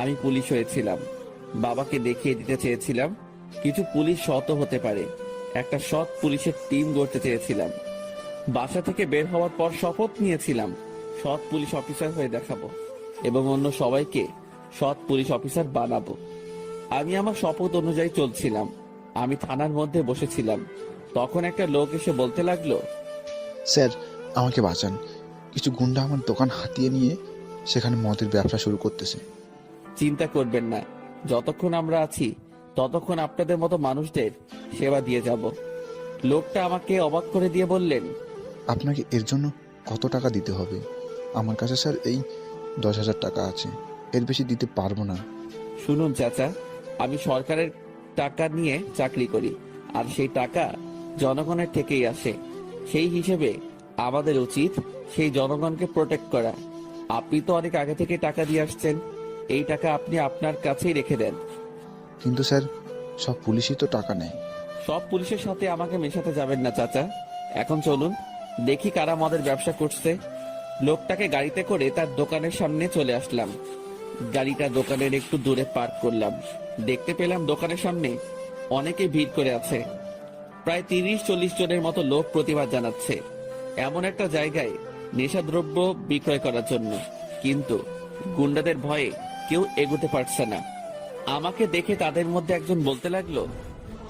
আমি পুলিশ হয়েছিলাম। বাবাকে দেখিয়ে দিতে চেয়েছিলাম কিছু পুলিশ সৎ হতে পারে। একটা সৎ পুলিশের টিম গড়তে চেয়েছিলাম। বাসা থেকে বের হওয়ার পর শপথ নিয়েছিলাম সৎ পুলিশ অফিসার হয়ে দেখাবো এবং অন্য সবাইকে সৎ পুলিশ অফিসার বানাবো। আমি আমার শপথ অনুযায়ী চলছিলাম। আমি থানার মধ্যে বসেছিলাম, তখন একটা লোক এসে বলতে লাগলো, স্যার আমাকে বাঁচান, কিছু গুন্ডা আমার দোকান হাতিয়ে নিয়ে সেখানে মদের ব্যবসা শুরু করতেছে। চিন্তা করবেন না, যতক্ষণ আমরা আছি ততক্ষণ আপনাদের মতো মানুষদের সেবা দিয়ে যাব। লোকটা আমাকে অবাক করে দিয়ে বললেন, আপনাকে এর জন্য কত টাকা দিতে হবে? আমার কাছে স্যার এই 10,000 টাকা আছে, এর বেশি দিতে পারবো না। শুনুন চাচা, আমি সরকারের টাকা নিয়ে চাকরি করি, আর সেই টাকা জনগণের থেকেই আসে। সেই হিসেবে আমাদের উচিত সেই জনগণকে প্রোটেক্ট করা। আপনি তো অনেক আগে থেকে টাকা দিয়ে আসছেন, এই টাকা আপনি আপনার কাছেই রেখে দেন। কিন্তু স্যার সব পুলিশই তো টাকা নেয়। সব পুলিশের সাথে আমাকে মেশাতে যাবেন না চাচা। এখন চলুন দেখি কারা মদের ব্যবসা করছে। লোকটাকে গাড়িতে করে তার দোকানের সামনে চলে আসলাম। গাড়িটা দোকানের একটু দূরে পার্ক করলাম। দেখতে পেলাম দোকানের সামনে অনেকে ভিড় করে আছে। প্রায় 30-40 জনের মতো লোক প্রতিবাদ জানাচ্ছে এমন একটা জায়গায় নেশাদ্রব্য বিক্রয় করার জন্য, কিন্তু গুন্ডাদের ভয়ে কেউ এগোতে পারছে না। আমাকে দেখে তাদের মধ্যে একজন বলতে লাগলো,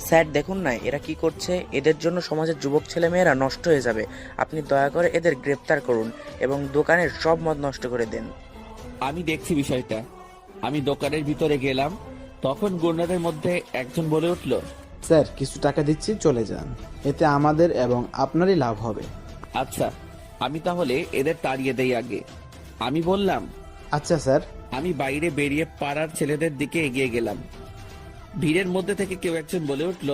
স্যার দেখুন না এরা কি করছে, এদের জন্য সমাজের যুবক ছেলেমেয়েরা নষ্ট হয়ে যাবে। আপনি দয়া করে এদের গ্রেপ্তার করুন এবং দোকানের সব মদ নষ্ট করে দেন। আমি দেখছি বিষয়টা। আমি দোকানের ভিতরে গেলাম, তখন গুন্ডাদের মধ্যে একজন বলে উঠল, স্যার কিছু টাকা দিচ্ছি, চলে যান, এতে আমাদের এবং আপনারই লাভ হবে। আচ্ছা আমি তাহলে এদের তাড়িয়ে দেই আগে। আমি বললাম, আচ্ছা স্যার। আমি বাইরে বেরিয়ে পাড়ার ছেলেদের দিকে এগিয়ে গেলাম। ভিড়ের মধ্যে থেকে কেউ একজন বলে উঠল,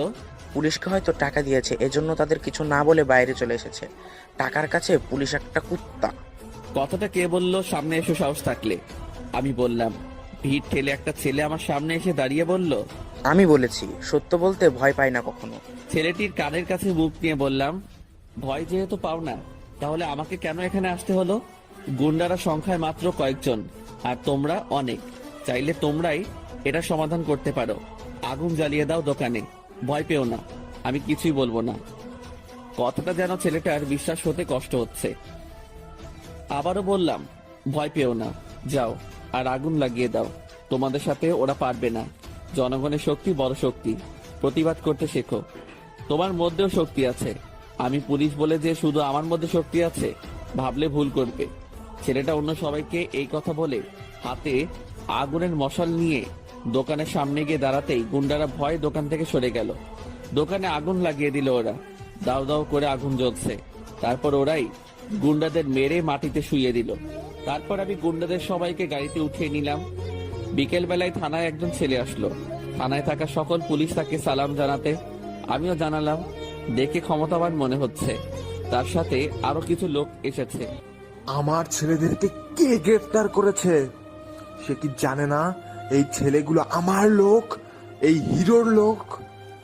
পুলিশকে হয়তো টাকা দিয়েছে, এজন্য তাদের কিছু না বলে বাইরে চলে এসেছে। টাকার কাছে পুলিশ একটা কুত্তা। কথাটা কে বলল সামনে এসে সাহস থাকলে? আমি বললাম। ভিড় ঠেলে একটা ছেলে আমার সামনে এসে দাঁড়িয়ে বলল, আমি বলেছি সত্য বলতে ভয় পাই না কখনো। ছেলেটির কানের কাছে মুখ নিয়ে বললাম, ভয় যেহেতু পাও না, তাহলে আমাকে কেন এখানে আসতে হলো? গুন্ডারা সংখ্যায় মাত্র কয়েকজন, আর তোমরা অনেক। চাইলে তোমরাই এটা সমাধান করতে পারো। আগুন জ্বালিয়ে দাও দোকানে, ভয় পেও না, আমি কিছুই বলবো না। কথাটা যেন ছেলেটার বিশ্বাস হতে কষ্ট হচ্ছে। আবারও বললাম, ভয় পেও না, যাও আর আগুন লাগিয়ে দাও। তোমাদের সাথে ওরা পারবে না। জনগণের শক্তি বড় শক্তি, প্রতিবাদ করতে শেখো। তোমার মধ্যেও শক্তি আছে। আমি পুলিশ বলে যে শুধু আমার মধ্যে শক্তি আছে, ভাবলে ভুল করবে। ছেলেটা অন্য সবাইকে এই কথা বলে হাতে আগুনের মশাল নিয়ে দোকানের সামনে গিয়ে দাঁড়াতেই গুন্ডারা ভয়ে দোকান থেকে সরে গেল। দোকানে আগুন লাগিয়ে দিল ওরা। দাও দাও করে আগুন জ্বলছে। তারপর ওরাই গুন্ডাদের মেরে মাটিতে শুইয়ে দিল। তারপর আমি গুন্ডাদের সবাইকে গাড়িতে উঠিয়ে নিলাম। বিকেল বেলায় থানায় একজন ছেলে আসলো। থানায় থাকা সকল পুলিশ তাকে সালাম জানাতে আমিও জানালাম। দেখে ক্ষমতাবান মনে হচ্ছে। তার সাথে আরো কিছু লোক এসেছে। আমার ছেলেদেরকে কে গ্রেফতার করেছে? সে কি জানে না এই ছেলেগুলো আমার লোক, এই হিরোর লোক?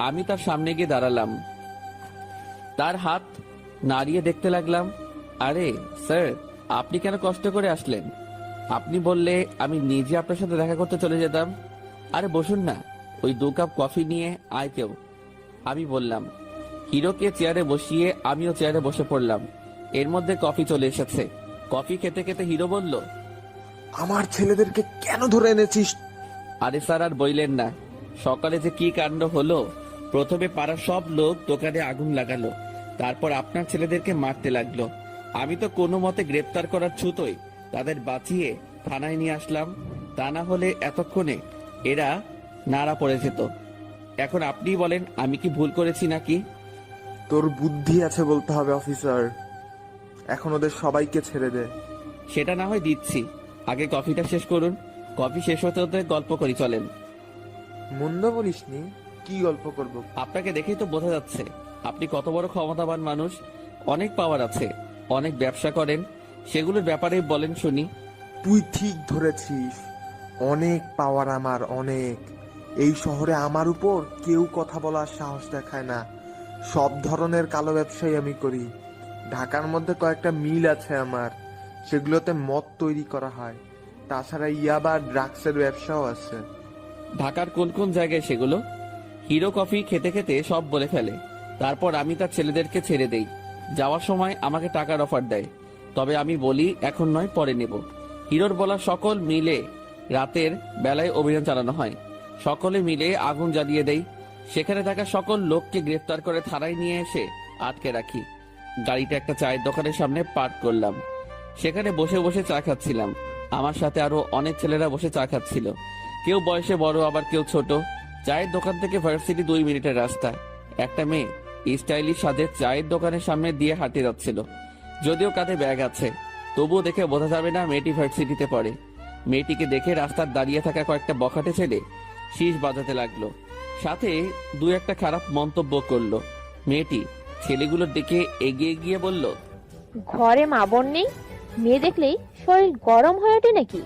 আমি তার সামনে গিয়ে দাঁড়ালাম। তার হাত নাড়িয়ে দেখতে লাগলাম। আরে স্যার, আপনি কেন কষ্ট করে আসলেন? আপনি বললে আমি নিজে আপনার সাথে দেখা করতে চলে যেতাম। আরে বসুন না, ওই 2 কাপ কফি নিয়ে আয় কেউ। আমি বললাম। হিরোকে চেয়ারে বসিয়ে আমিও চেয়ারে বসে পড়লাম। এর মধ্যে কফি চলে এসেছে। কফি খেতে খেতে হিরো বলল, আমার ছেলেদেরকে কেন ধরে এনেছিস? আরে স্যার আর বইলেন না, সকালে যে কি কাণ্ড হলো। প্রথমে পাড়ার সব লোক দোকানে আগুন লাগালো, তারপর আপনার ছেলেদেরকে মারতে লাগলো। আমি তো কোনো মতে গ্রেপ্তার করার ছুতোই তাদের বাঁচিয়ে থানায় নিয়ে আসলাম। তা না হলে এতক্ষণে এরা নাড়া পড়ে যেত। এখন আপনি বলেন, আমি কি ভুল করেছি নাকি? তোর বুদ্ধি আছে বলতে হবে অফিসার। এখন ওদের সবাইকে ছেড়ে দে। সেটা না হয় দিচ্ছি, আগে কফিটা শেষ করুন। কফি শেষ হতে হতে গল্প করি চলেন। মন্দ বলিসনি, কি গল্প করব? আপনাকে দেখেই তো বোঝা যাচ্ছে আপনি কত বড় ক্ষমতাবান মানুষ। অনেক পাওয়ার আছে, অনেক ব্যবসা করেন, সেগুলোর ব্যাপারে বলেন শুনি। তুই ঠিক ধরেছিস, অনেক পাওয়ার আমার, অনেক। এই শহরে আমার উপর কেউ কথা বলার সাহস দেখায় না। সব ধরনের কালো ব্যবসাই আমি করি। ঢাকার মধ্যে কয়েকটা মিল আছে আমার, সেগুলোতে মদ তৈরি করা হয়। তাছাড়া ইয়াবা ড্রাগসের ব্যবসাও আছে। ঢাকার কোন কোন জায়গায় সেগুলো? হিরো কফি খেতে খেতে সব বলে ফেলে। তারপর আমি তার ছেলেদেরকে ছেড়ে দেই। যাওয়ার সময় আমাকে টাকার অফার দেয়, তবে আমি বলি এখন নয়, পরে নেব। হিরোর বলা সকল মিলে রাতের বেলায় অভিযান চালানো হয়। সকলে মিলে আগুন জ্বালিয়ে দেই। সেখানে থাকা সকল লোককে গ্রেফতার করে থানায় নিয়ে এসে আটকে রাখি। গাড়িটা একটা চায়ের দোকানের সামনে পার্ক করলাম। সেখানে বসে বসে চা খাচ্ছিলাম। আমার সাথে আরো অনেক ছেলেরা বসে চা খাচ্ছিল। কেউ বয়সে বড়, আবার কেউ ছোট। চায়ের দোকান থেকে ভার্সিটি 2 মিনিটের রাস্তা। একটা মেয়ে স্টাইলিশ সাজে চায়ের দোকানের সামনে দিয়ে হাঁটে যাচ্ছিল। যদিও কাঁধে ব্যাগ আছে, তবুও দেখে বোঝা যাবে না মেয়েটি ভার্সিটিতে পড়ে। মেয়েটিকে দেখে রাস্তার দাঁড়িয়ে থাকা কয়েকটা বখাটে ছেলে শীষ বাজাতে লাগলো, সাথে 2-1টা খারাপ মন্তব্য করলো। মেয়েটি ছেলেগুলোর দিকে এগিয়ে গিয়ে বলল, ঘরে মা বোন নেই, মেয়ে দেখলেই শরীর গরম হয়ে ওঠে নাকি?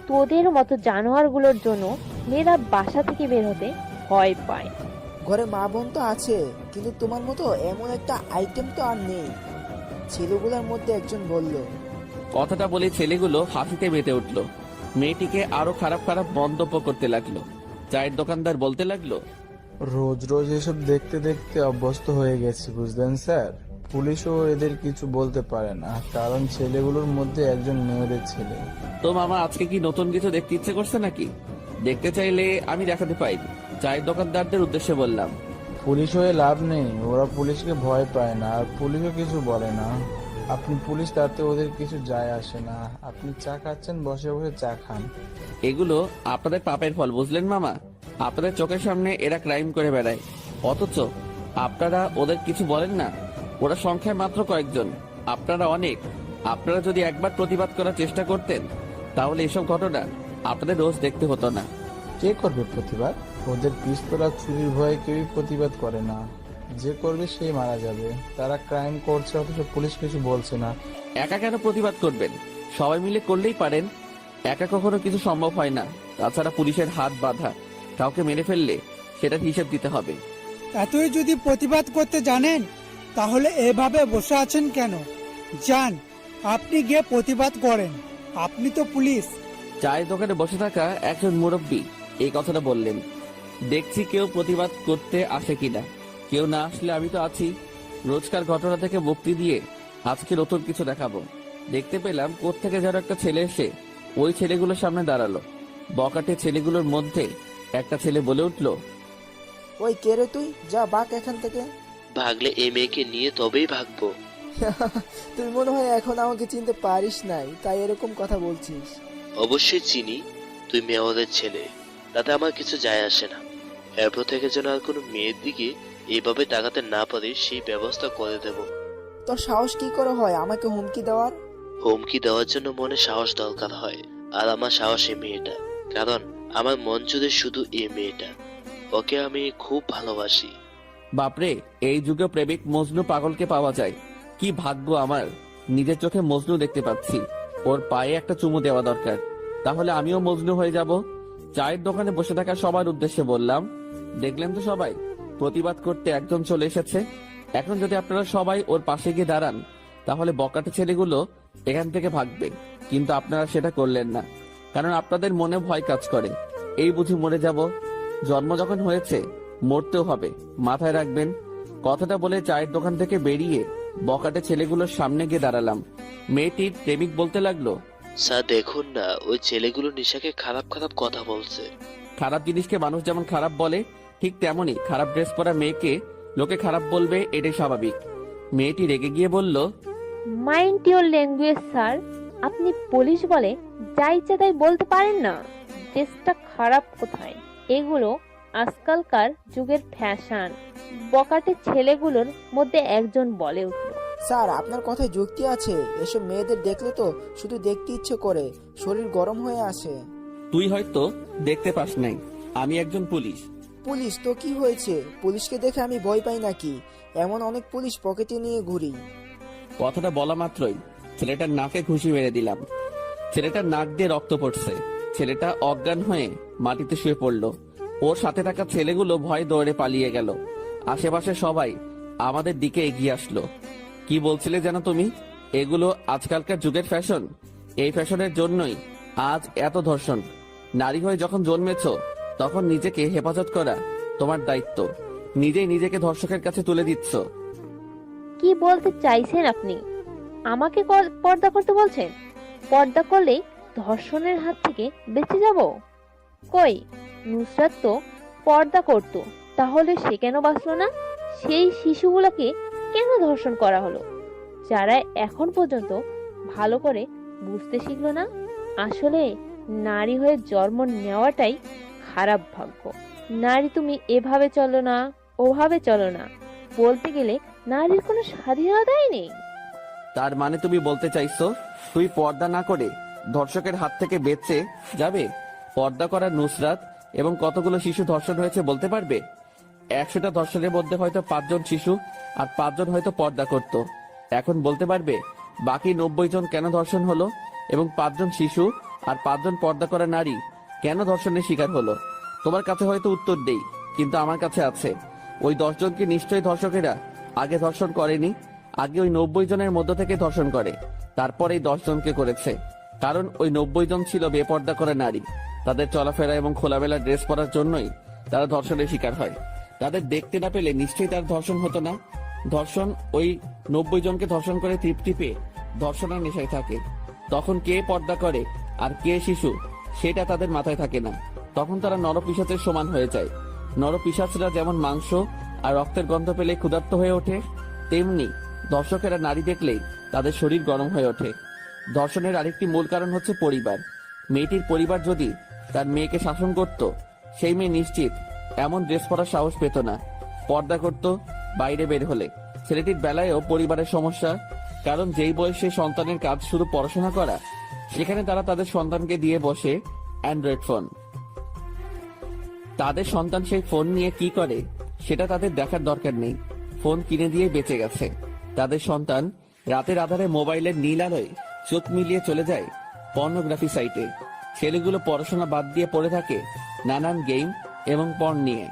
তোদের মতো জানোয়ারগুলোর জন্য মেয়েরা বাসা থেকে বের হতে ভয় পায়। ঘরে মা বোন তো আছে, কিন্তু তোমার মতো এমন একটা আইটেম তো আর নেই, ছেলেগুলোর মধ্যে একজন বলল। কথাটা বলে ছেলেগুলো হাসিতে মেতে উঠলো। মেয়েটিকে আরো খারাপ খারাপ মন্তব্য করতে লাগলো। চায়ের দোকানদার বলতে লাগলো, রোজ রোজ এসব দেখতে দেখতে অভ্যস্ত হয়ে গেছি, বুঝলেন স্যার। পুলিশও এদের কিছু বলতে পারে না, কারণ ছেলেগুলোর মধ্যে একজন মেয়েদের ছেলে। তো মামা, আজকে কি নতুন কিছু দেখতে ইচ্ছে করছে নাকি? দেখতে চাইলে আমি দেখাতে পাই। চায়ের দোকানদারদের উদ্দেশ্যে বললাম। পুলিশ হয়ে লাভ নেই, ওরা পুলিশকে ভয় পায় না, আর পুলিশও কিছু বলে না। আপনি পুলিশ, তাতে ওদের কিছু যায় আসে না। আপনি চা খাচ্ছেন, বসে বসে চা খান। এগুলো আপনাদের পাপের ফল, বুঝলেন মামা। আপনাদের চোখের সামনে এরা ক্রাইম করে বেড়ায়, অথচ আপনারা ওদের কিছু বলেন না। ওরা সংখ্যায় মাত্র কয়েকজন, আপনারা অনেক। আপনারা যদি একবার প্রতিবাদ করার চেষ্টা করতেন, তাহলে এসব ঘটনা আপনাদের রোজ দেখতে হতো না। কে করবে প্রতিবাদ? ওদের পিস্তল আর চুরির ভয়ে কেউই প্রতিবাদ করে না। যে করবে সেই মারা যাবে। তারা ক্রাইম করছে, অথচ পুলিশ কিছু বলছে না। একা কেন প্রতিবাদ করবেন? সবাই মিলে করলেই পারেন, একা কখনো কিছু সম্ভব হয় না। তাছাড়া পুলিশের হাত বাঁধা, কাউকে মেরে ফেললে সেটার হিসেব দিতে হবে। এতই যদি প্রতিবাদ করতে জানেন তাহলে এভাবে বসে আছেন কেন? যান, আপনি গিয়ে প্রতিবাদ করেন, আপনি তো পুলিশ। চায়ের দোকানে বসে থাকা একজন মুরব্বী এই কথাটা বললেন। দেখছি কেউ প্রতিবাদ করতে আসে কিনা। কেউ না আসলে আমি তো আছি। রোজকার ঘটনা থেকে মুক্তি দিয়ে আজকে নতুন কিছু দেখাবো। দেখতে পেলাম কোত্থেকে যেন একটা ছেলে এসে ওই ছেলেগুলোর সামনে দাঁড়ালো। বকাটে ছেলেগুলোর মধ্যে একটা ছেলে বলে উঠলো, ওই কে রে তুই? যা বাক এখান থেকে। ভাগলে এই মেয়েকে নিয়ে তবেই ভাগবো। তুই মনে হয় এখন আমাকে চিনতে পারিস নাই, তাই এরকম কথা বলছিস। অবশ্যই চিনি, তুই মেয়েদের ছেলে, তাতে আমার কিছু যায় আসে না। এরপর থেকে যেন আর কোনো মেয়ের দিকে এইভাবে তাকাতে না পারি সেই ব্যবস্থা করে দেব। তোর সাহস কি করে হয় আমাকে হুমকি দেওয়ার? হুমকি দেওয়ার জন্য মনে সাহস দরকার হয়, আর আমার সাহস এই মেয়েটা। কারণ আমার মন জুড়ে শুধু এই মেয়েটা, ওকে আমি খুব ভালোবাসি। বাপরে, এই যুগে প্রেমিক মজনু পাগলকে পাওয়া যায়। কি ভাগ্য আমার, নিজের চোখে মজনু দেখতে পাচ্ছি। ওর পায়ে একটা চুমু দেওয়া দরকার, তাহলে আমিও মজনু হয়ে যাব। চায়ের দোকানে বসে থাকা সবার উদ্দেশ্যে বললাম, দেখলেন তো সবাই, প্রতিবাদ করতে একজন চলে এসেছে। এখন যদি আপনারা সবাই ওর পাশে গিয়ে দাঁড়ান তাহলে বকাটে ছেলেগুলো এখান থেকে ভাগবে। কিন্তু আপনারা সেটা করলেন না, কারণ আপনাদের মনে ভয় কাজ করে। এই বুঝি মরে যাব? জন্ম যখন হয়েছে মরতেও হবে, মাথায় রাখবেন। কথাটা বলে চায়ের দোকান থেকে বেরিয়ে বকাটে ছেলেগুলোর সামনে গিয়ে দাঁড়ালাম। মেয়েটির প্রেমিক বলতে লাগলো, স্যার দেখুন না, ওই ছেলেগুলো নিশাকে খারাপ খারাপ কথা বলছে। খারাপ জিনিসকে মানুষ যেমন খারাপ বলে, ঠিক তেমনি খারাপ ড্রেস পরা মেয়েকে লোকে খারাপ বলবে, এটাই স্বাভাবিক। মেয়েটি রেগে গিয়ে বলল, মাইন্ড ইওর ল্যাঙ্গুয়েজ স্যার। আপনি পুলিশ বলে যা ইচ্ছা তাই বলতে পারেন না। ড্রেসটা খারাপ কোথায়? এগুলো আজকালকার যুগের ফ্যাশন। বকাটে ছেলেগুলোর মধ্যে একজন বলে উঠল, স্যার আপনার কথায় যুক্তি আছে। এসব মেয়েদের দেখলে তো শুধু দেখতে ইচ্ছে করে, শরীর গরম হয়ে আসে। তুই হয়তো দেখতে পাস নাই, আমি একজন পুলিশ। পুলিশ তো কি হয়েছে? পুলিশকে দেখে আমি ভয় পাই নাকি? এমন অনেক পুলিশ পকেটে নিয়ে ঘুরি। কথাটা বলা মাত্রই ছেলেটার নাকে ঘুষি মেরে দিলাম। ছেলেটার নাক দিয়ে রক্ত পড়ছে। ছেলেটা অজ্ঞান হয়ে মাটিতে শুয়ে পড়ল। ওর সাথে থাকা ছেলেগুলো ভয় দৌড়ে পালিয়ে গেল। আশেপাশে সবাই আমাদের দিকে এগিয়ে আসলো। কি বলছিলে যেন তুমি? এগুলো আজকালকার যুগের ফ্যাশন। এই ফ্যাশনের জন্যই আজ এত ধর্ষণ। নারী হয়ে যখন জন্মেছো তখন নিজেকে হেফাজত করা তোমার দায়িত্ব। নিজেই নিজেকে ধর্ষকের কাছে তুলে দিচ্ছ। কি বলতে চাইছেন আপনি? আমাকে পর্দা করতে বলছেন? পর্দা করলেই ধর্ষণের হাত থেকে বেঁচে যাব? কই, নুসরাত তো পর্দা করত, তাহলে সে কেন বাঁচলো না? সেই শিশুগুলোকে কেন ধর্ষণ করা হলো, যারা এখন পর্যন্ত ভালো করে বুঝতে শিখলো না? আসলে নারী হয়ে জন্ম নেওয়াটাই খারাপ ভাগ্য। নারী তুমি এভাবে চলো না, ওভাবে চলো না, বলতে গেলে নারীর কোনো স্বাধীনতাই নেই। তার মানে তুমি বলতে চাইছো তুই পর্দা না করে ধর্ষকের হাত থেকে বেঁচে যাবে? পর্দা করা নুসরাত এবং কতগুলো শিশু ধর্ষণ হয়েছে বলতে পারবে? 100টা ধর্ষণের মধ্যে হয়তো 5 জন শিশু আর 5 জন হয়তো পর্দা করত। এখন বলতে পারবে বাকি 90 জন কেন ধর্ষণ হলো এবং 5 জন শিশু আর 5 জন পর্দা করা নারী কেন ধর্ষণের শিকার হলো? তোমার কাছে হয়তো উত্তর দেই, কিন্তু আমার কাছে আছে। ওই 10 জনকে নিশ্চয়ই ধর্ষকেরা আগে ধর্ষণ করেনি। আগে ওই 90 জনের মধ্য থেকে ধর্ষণ করে, তারপর এই 10 জনকে করেছে। কারণ ওই 90 জন ছিল বেপর্দা করা নারী। তাদের চলাফেরা এবং খোলামেলা ড্রেস পরার জন্যই তারা ধর্ষণের শিকার হয়। তাদের দেখতে না পেলে নিশ্চয়ই তার ধর্ষণ হতো না। ধর্ষণ ওই 90 জনকে ধর্ষণ করে তৃপ্তি পেয়ে ধর্ষণের নেশায় থাকে। তখন কে পর্দা করে আর কে শিশু সেটা তাদের মাথায় থাকে না। তখন তারা নরপিশাচের সমান হয়ে যায়। নরপিশাচরা যেমন মাংস আর রক্তের গন্ধ পেলে ক্ষুধার্ত হয়ে ওঠে, তেমনি ধর্ষকেরা নারী দেখলেই তাদের শরীর গরম হয়ে ওঠে। ধর্ষণের আরেকটি মূল কারণ হচ্ছে পরিবার। মেয়েটির পরিবার যদি তার মেয়েকে শাসন করত, সেই মেয়ে নিশ্চিত এমন ড্রেস পরার সাহস পেত না, পর্দা করত বাইরে বের হলে। ছেলেটির বেলায়ও পরিবারের সমস্যা, কারণ যেই বয়সে সন্তানের কাজ শুধু পড়াশোনা করা, সেখানে তারা তাদের সন্তানকে দিয়ে বসে অ্যান্ড্রয়েড ফোন। তাদের সন্তান সেই ফোন নিয়ে কি করে সেটা তাদের দেখার দরকার নেই। ফোন কিনে দিয়ে বেঁচে গেছে। তাদের সন্তান রাতের আধারে মোবাইলের নীল আলোয় চোখ মিলিয়ে চলে যায় পর্নোগ্রাফি সাইটে। ছেলেগুলো পড়াশোনা বাদ দিয়ে পড়ে থাকে নানান গেম এবং পর্ন নিয়ে,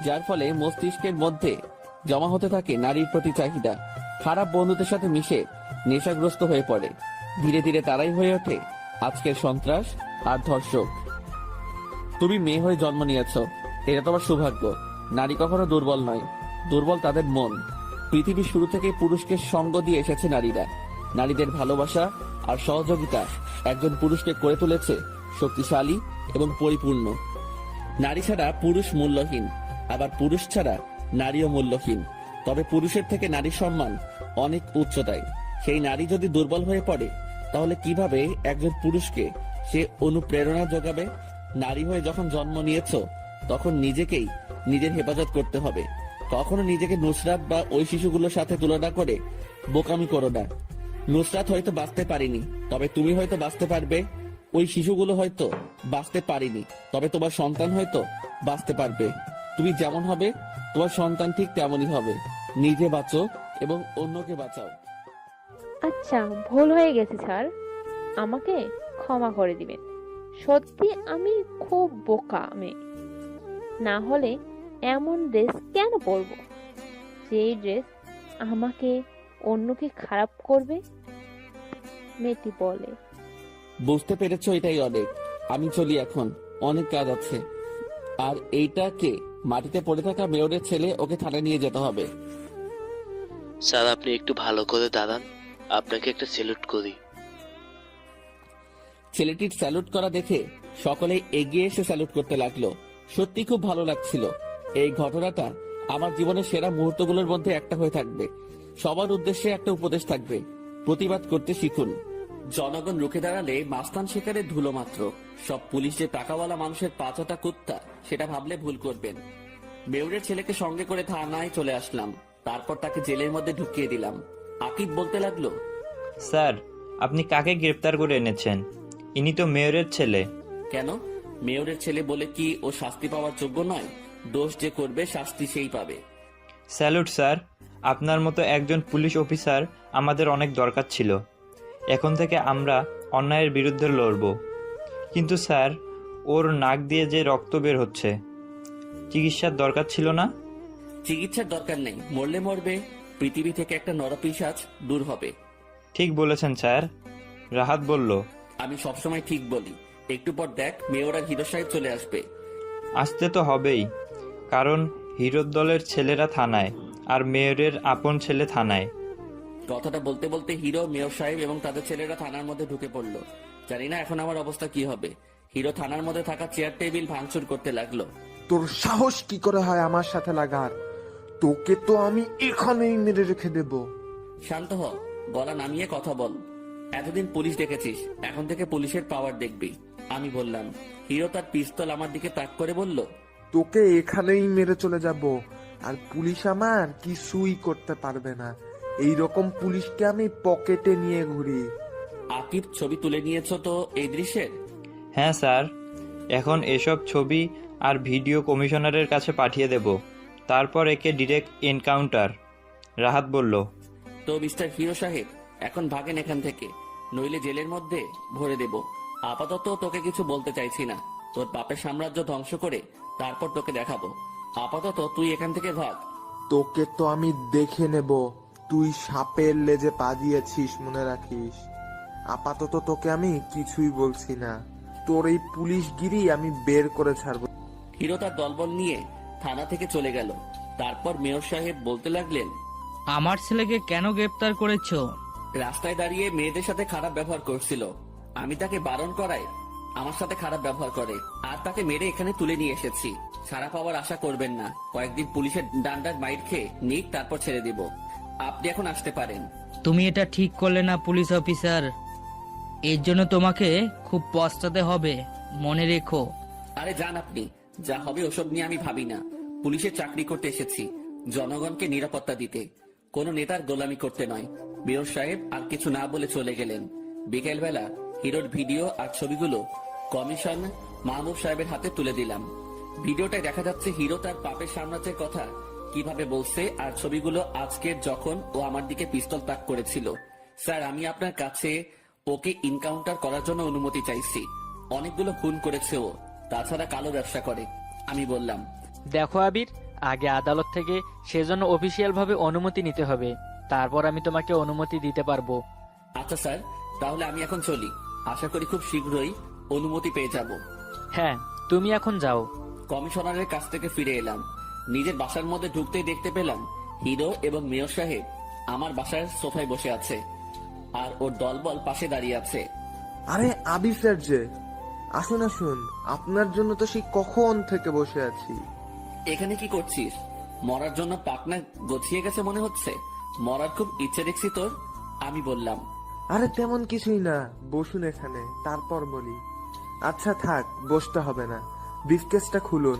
যার ফলে মস্তিষ্কের মধ্যে জমা হতে থাকে নারীর প্রতি চাহিদা। খারাপ বন্ধুদের সাথে মিশে নেশাগ্রস্ত হয়ে পড়ে। ধীরে ধীরে তারাই হয়ে ওঠে আজকের সন্ত্রাস আর ধর্ষক। তুমি মেয়ে হয়ে জন্ম নিয়েছ, এটা তোমার সৌভাগ্য। নারী কখনো দুর্বল নয়, দুর্বল তাদের মন। পৃথিবীর শুরু থেকে পুরুষকে সঙ্গ দিয়ে এসেছে নারীরা। নারীদের ভালোবাসা আর সহযোগিতা একজন পুরুষকে করে তুলেছে শক্তিশালী এবং পরিপূর্ণ। নারী ছাড়া পুরুষ মূল্যহীন, আবার পুরুষ ছাড়া নারীও মূল্যহীন। তবে পুরুষের থেকে নারীর সম্মান অনেক উচ্চতায়। সেই নারী যদি দুর্বল হয়ে পড়ে, তাহলে কিভাবে একজন পুরুষকে সে অনুপ্রেরণা যোগাবে? নারী হয়ে যখন জন্ম নিয়েছ, তখন নিজেকেই নিজের হেফাজত করতে হবে। কখনো নিজেকে নুসরাত বা ওই শিশুগুলোর সাথে তুলনা করে বোকামি করো না। নুসরাত হয়তো বাঁচতে পারিনি, তবে তুমি হয়তো বাঁচতে পারবে। ওই শিশুগুলো হয়তো বাঁচতে পারিনি, তবে তোমার সন্তান হয়তো বাঁচতে পারবে। তুমি যেমন হবে, তোমার সন্তান ঠিক তেমনই হবে। নিজে বাঁচো এবং অন্যকে বাঁচাও। আচ্ছা, ভুল হয়ে গেছে স্যার, আমাকে ক্ষমা করে দিবেন। সত্যি আমি খুব বোকা মেয়ে, না হলে এমন ড্রেস কেন পরবো যেই ড্রেস আমাকে অন্যকে খারাপ করবে? মেয়েটি বলে। বুঝতে পেরেছো, এটাই অনেক। আমি চলি এখন, অনেক কাজ আছে। আর এইটাকে মাটিতে পড়ে থাকা মেয়রের ছেলে, ওকে থানায় নিয়ে যেতে হবে। স্যার আপনি একটু ভালো করে দাঁড়ান, আপনাকে একটা স্যালুট করি। ছেলেটির স্যালুট করা দেখে সকলে এগিয়ে এসে স্যালুট করতে লাগলো। সত্যি খুব ভালো লাগছিল। এই ঘটনাটা আমার জীবনের সেরা মুহূর্তগুলোর মধ্যে একটা হয়ে থাকবে। সবার উদ্দেশ্যে একটা উপদেশ থাকবে, প্রতিবাদ করতে শিখুন। জনগণ রুখে দাঁড়ালে মাস্তান শিকারে ধুলো মাত্র। সব পুলিশ যে টাকাওয়ালা মানুষের পাঁচটা কুত্তা, সেটা ভাবলে ভুল করবেন। মেয়রের ছেলেকে সঙ্গে করে থানায় চলে আসলাম, তারপর তাকে জেলের মধ্যে ঢুকিয়ে দিলাম। আকিব বলতে লাগলো, স্যার আপনি কাকে গ্রেপ্তার করে এনেছেন? ইনি তো মেয়রের ছেলে। কেন? মেয়রের ছেলে বলে কি ও শাস্তি পাওয়ার যোগ্য নয়? দোষ যে করবে শাস্তি সেই পাবে। স্যালুট স্যার, আপনার মতো একজন পুলিশ অফিসার আমাদের অনেক দরকার ছিল। এখন থেকে আমরা অন্যায়ের বিরুদ্ধে লড়ব। কিন্তু স্যার, ওর নাক দিয়ে যে রক্ত বের হচ্ছে, চিকিৎসার দরকার ছিল না? চিকিৎসার দরকার নেই, মরলে মরবে। পৃথিবী থেকে একটা নরপিশাচ দূর হবে। ঠিক বলেছেন স্যার, রাহাত বলল। আমি সবসময় ঠিক বলি। একটু পর দেখ, মেয়র আর হিরো সাহেব চলে আসবে। আসতে তো হবেই, কারণ হিরোর দলের ছেলেরা থানায় আর মেয়রের আপন ছেলে থানায়। কথাটা বলতে বলতে হিরো, মেয়র সাহেব এবং তাদের ছেলেরা থানার মধ্যে ঢুকে পড়লো। জানি না এখন আমার অবস্থা কি হবে। হিরো থানার মধ্যে থাকা চেয়ার টেবিল ভাঙচুর করতে লাগলো। তোর সাহস কি করে হয় আমার সাথে লাগার? তোকে তো আমি এখানেই মেরে রেখে দেব। শান্ত হ, গলা নামিয়ে কথা বল। এতদিন পুলিশ দেখেছিস, এখন থেকে পুলিশের পাওয়ার দেখবি। আমি বললাম। হিরো তার পিস্তল আমার দিকে তাক করে বলল, তোকে এখানেই মেরে চলে যাব, আর পুলিশ আমার কিছুই করতে পারবে না। এই রকম পুলিশকে আমি পকেটে নিয়ে ঘুরি। আকিব, ছবি তুলে নিয়েছো তো এই দৃশ্যের? হ্যাঁ স্যার, এখন এসব ছবি আর ভিডিও কমিশনারের কাছে পাঠিয়ে দেব, তারপর একে ডিরেক্ট এনকাউন্টার। রাহাত বলল। তো মিস্টার হিরো সাহেব, এখন ভাগেন এখান থেকে, নইলে জেলের মধ্যে ভরে দেব। আপাতত তোকে কিছু বলতে চাইছি না। তোর বাপের সাম্রাজ্য ধ্বংস করে তারপর তোকে দেখাবো। আপাতত তুই এখান থেকে ভাগ। তোকে তো আমি দেখে নেব। তুই সাপের লেজে পা দিয়েছিস, মনে রাখিস। আপাতত তোকে আমি কিছুই বলছি না। তোর এই পুলিশগিরি আমি বের করে ছাড়বো। হিরো তার দলবল নিয়ে থানা থেকে চলে গেল। তারপর মেয়র সাহেব বলতে লাগলেন, আমার ছেলেকে কেন গ্রেপ্তার করেছো? রাস্তায় দাঁড়িয়ে মেয়েদের সাথে খারাপ ব্যবহার করছিল। আমি তাকে বারণ করায় আমার সাথে খারাপ ব্যবহার করে, আর তাকে মেরে এখানে তুলে নিয়ে এসেছি। ছাড়া পাওয়ার আশা করবেন না। কয়েকদিন পুলিশের ডান্ডার মাইর খেয়ে নিক, তারপর ছেড়ে দিব। আপনি এখন আসতে পারেন। তুমি এটা ঠিক করলে না পুলিশ অফিসার, এর জন্য তোমাকে খুব পস্তাতে হবে, মনে রেখো। আরে যান আপনি, যা হবে ওসব নিয়ে আমি ভাবি না। পুলিশের চাকরি করতে এসেছি, জনগণকে নিরাপত্তা দিতে, কোনো নেতার গোলামি করতে নয়। মেয়র সাহেব আর কিছু না বলে চলে গেলেন। বিকেলবেলা হিরোর ভিডিও আর ছবিগুলো কমিশন মাহবুব সাহেবের হাতে তুলে দিলাম। ভিডিওটায় দেখা যাচ্ছে হিরো তার পাপের সাম্রাজ্যের কথা কিভাবে বলছে, আর ছবিগুলো আজকের যখন ও আমার দিকে পিস্তল তাক করেছিল। স্যার, আমি আপনার কাছে ওকে ইনকাউন্টার করার জন্য অনুমতি চাইছি। অনেকগুলো খুন করেছে ও, তাছাড়া কালো ব্যবসা করে। আমি বললাম, দেখো আবির, আগে আদালত থেকে সেজন্য অফিসিয়াল ভাবে অনুমতি নিতে হবে, তারপর আমি তোমাকে অনুমতি দিতে পারবো। আচ্ছা স্যার, তাহলে আমি এখন চলি। আশা করি খুব শীঘ্রই অনুমতি পেয়ে যাব। হ্যাঁ, তুমি এখন যাও। কমিশনারের কাছ থেকে ফিরে এলাম। নিজের বাসার মধ্যে ঢুকতেই দেখতে পেলাম হিরো এবং মেয়র সাহেব আমার বাসার সোফায় বসে আছে, আর ওর দলবল পাশে দাঁড়িয়ে আছে। আরে আবির স্যার যে, আসুন আসুন, আপনার জন্য তো সেই কখন থেকে বসে আছি। এখানে কি করছিস? মরার জন্য পাকনা গছিয়ে গেছে মনে হচ্ছে। মরার খুব ইচ্ছে দেখছি তোর। আমি বললাম, আরে তেমন কিছুই না, বসুন এখানে, তারপর বলি। আচ্ছা থাক, বসতে হবে না, ব্রিফকেসটা খুলুন।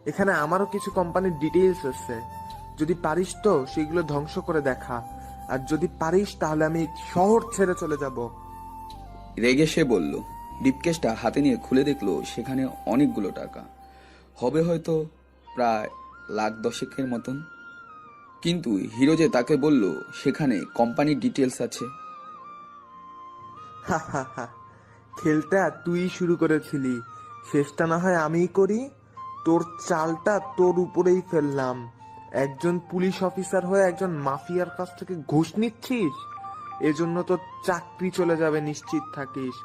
এখানে আমারও কিছু কোম্পানির ডিটেইলস আছে, যদি পারিস তো সেগুলো ধ্বংস করে দেখা, আর যদি পারিস তাহলে আমি শহর ছেড়ে চলে যাব। রেগে সে বলল। ব্রিফকেসটা হাতে নিয়ে খুলে দেখলো সেখানে অনেকগুলো টাকা, হবে হয়তো প্রায় $10,00,000 মতন। কিন্তু হিরো যে তাকে বলল সেখানে কোম্পানির ডিটেলস আছে। হা হা হা, খেলটা তুই শুরু করেছিলি, শেষটা না হয় আমিই করি। তোর চালটা তোর উপরেই ফেললাম। একজন পুলিশ অফিসার হয়ে একজন মাফিয়ার কাছ থেকে ঘুষ নিচ্ছিস, এজন্য তোর চাকরি চলে যাবে, নিশ্চিত থাকিস।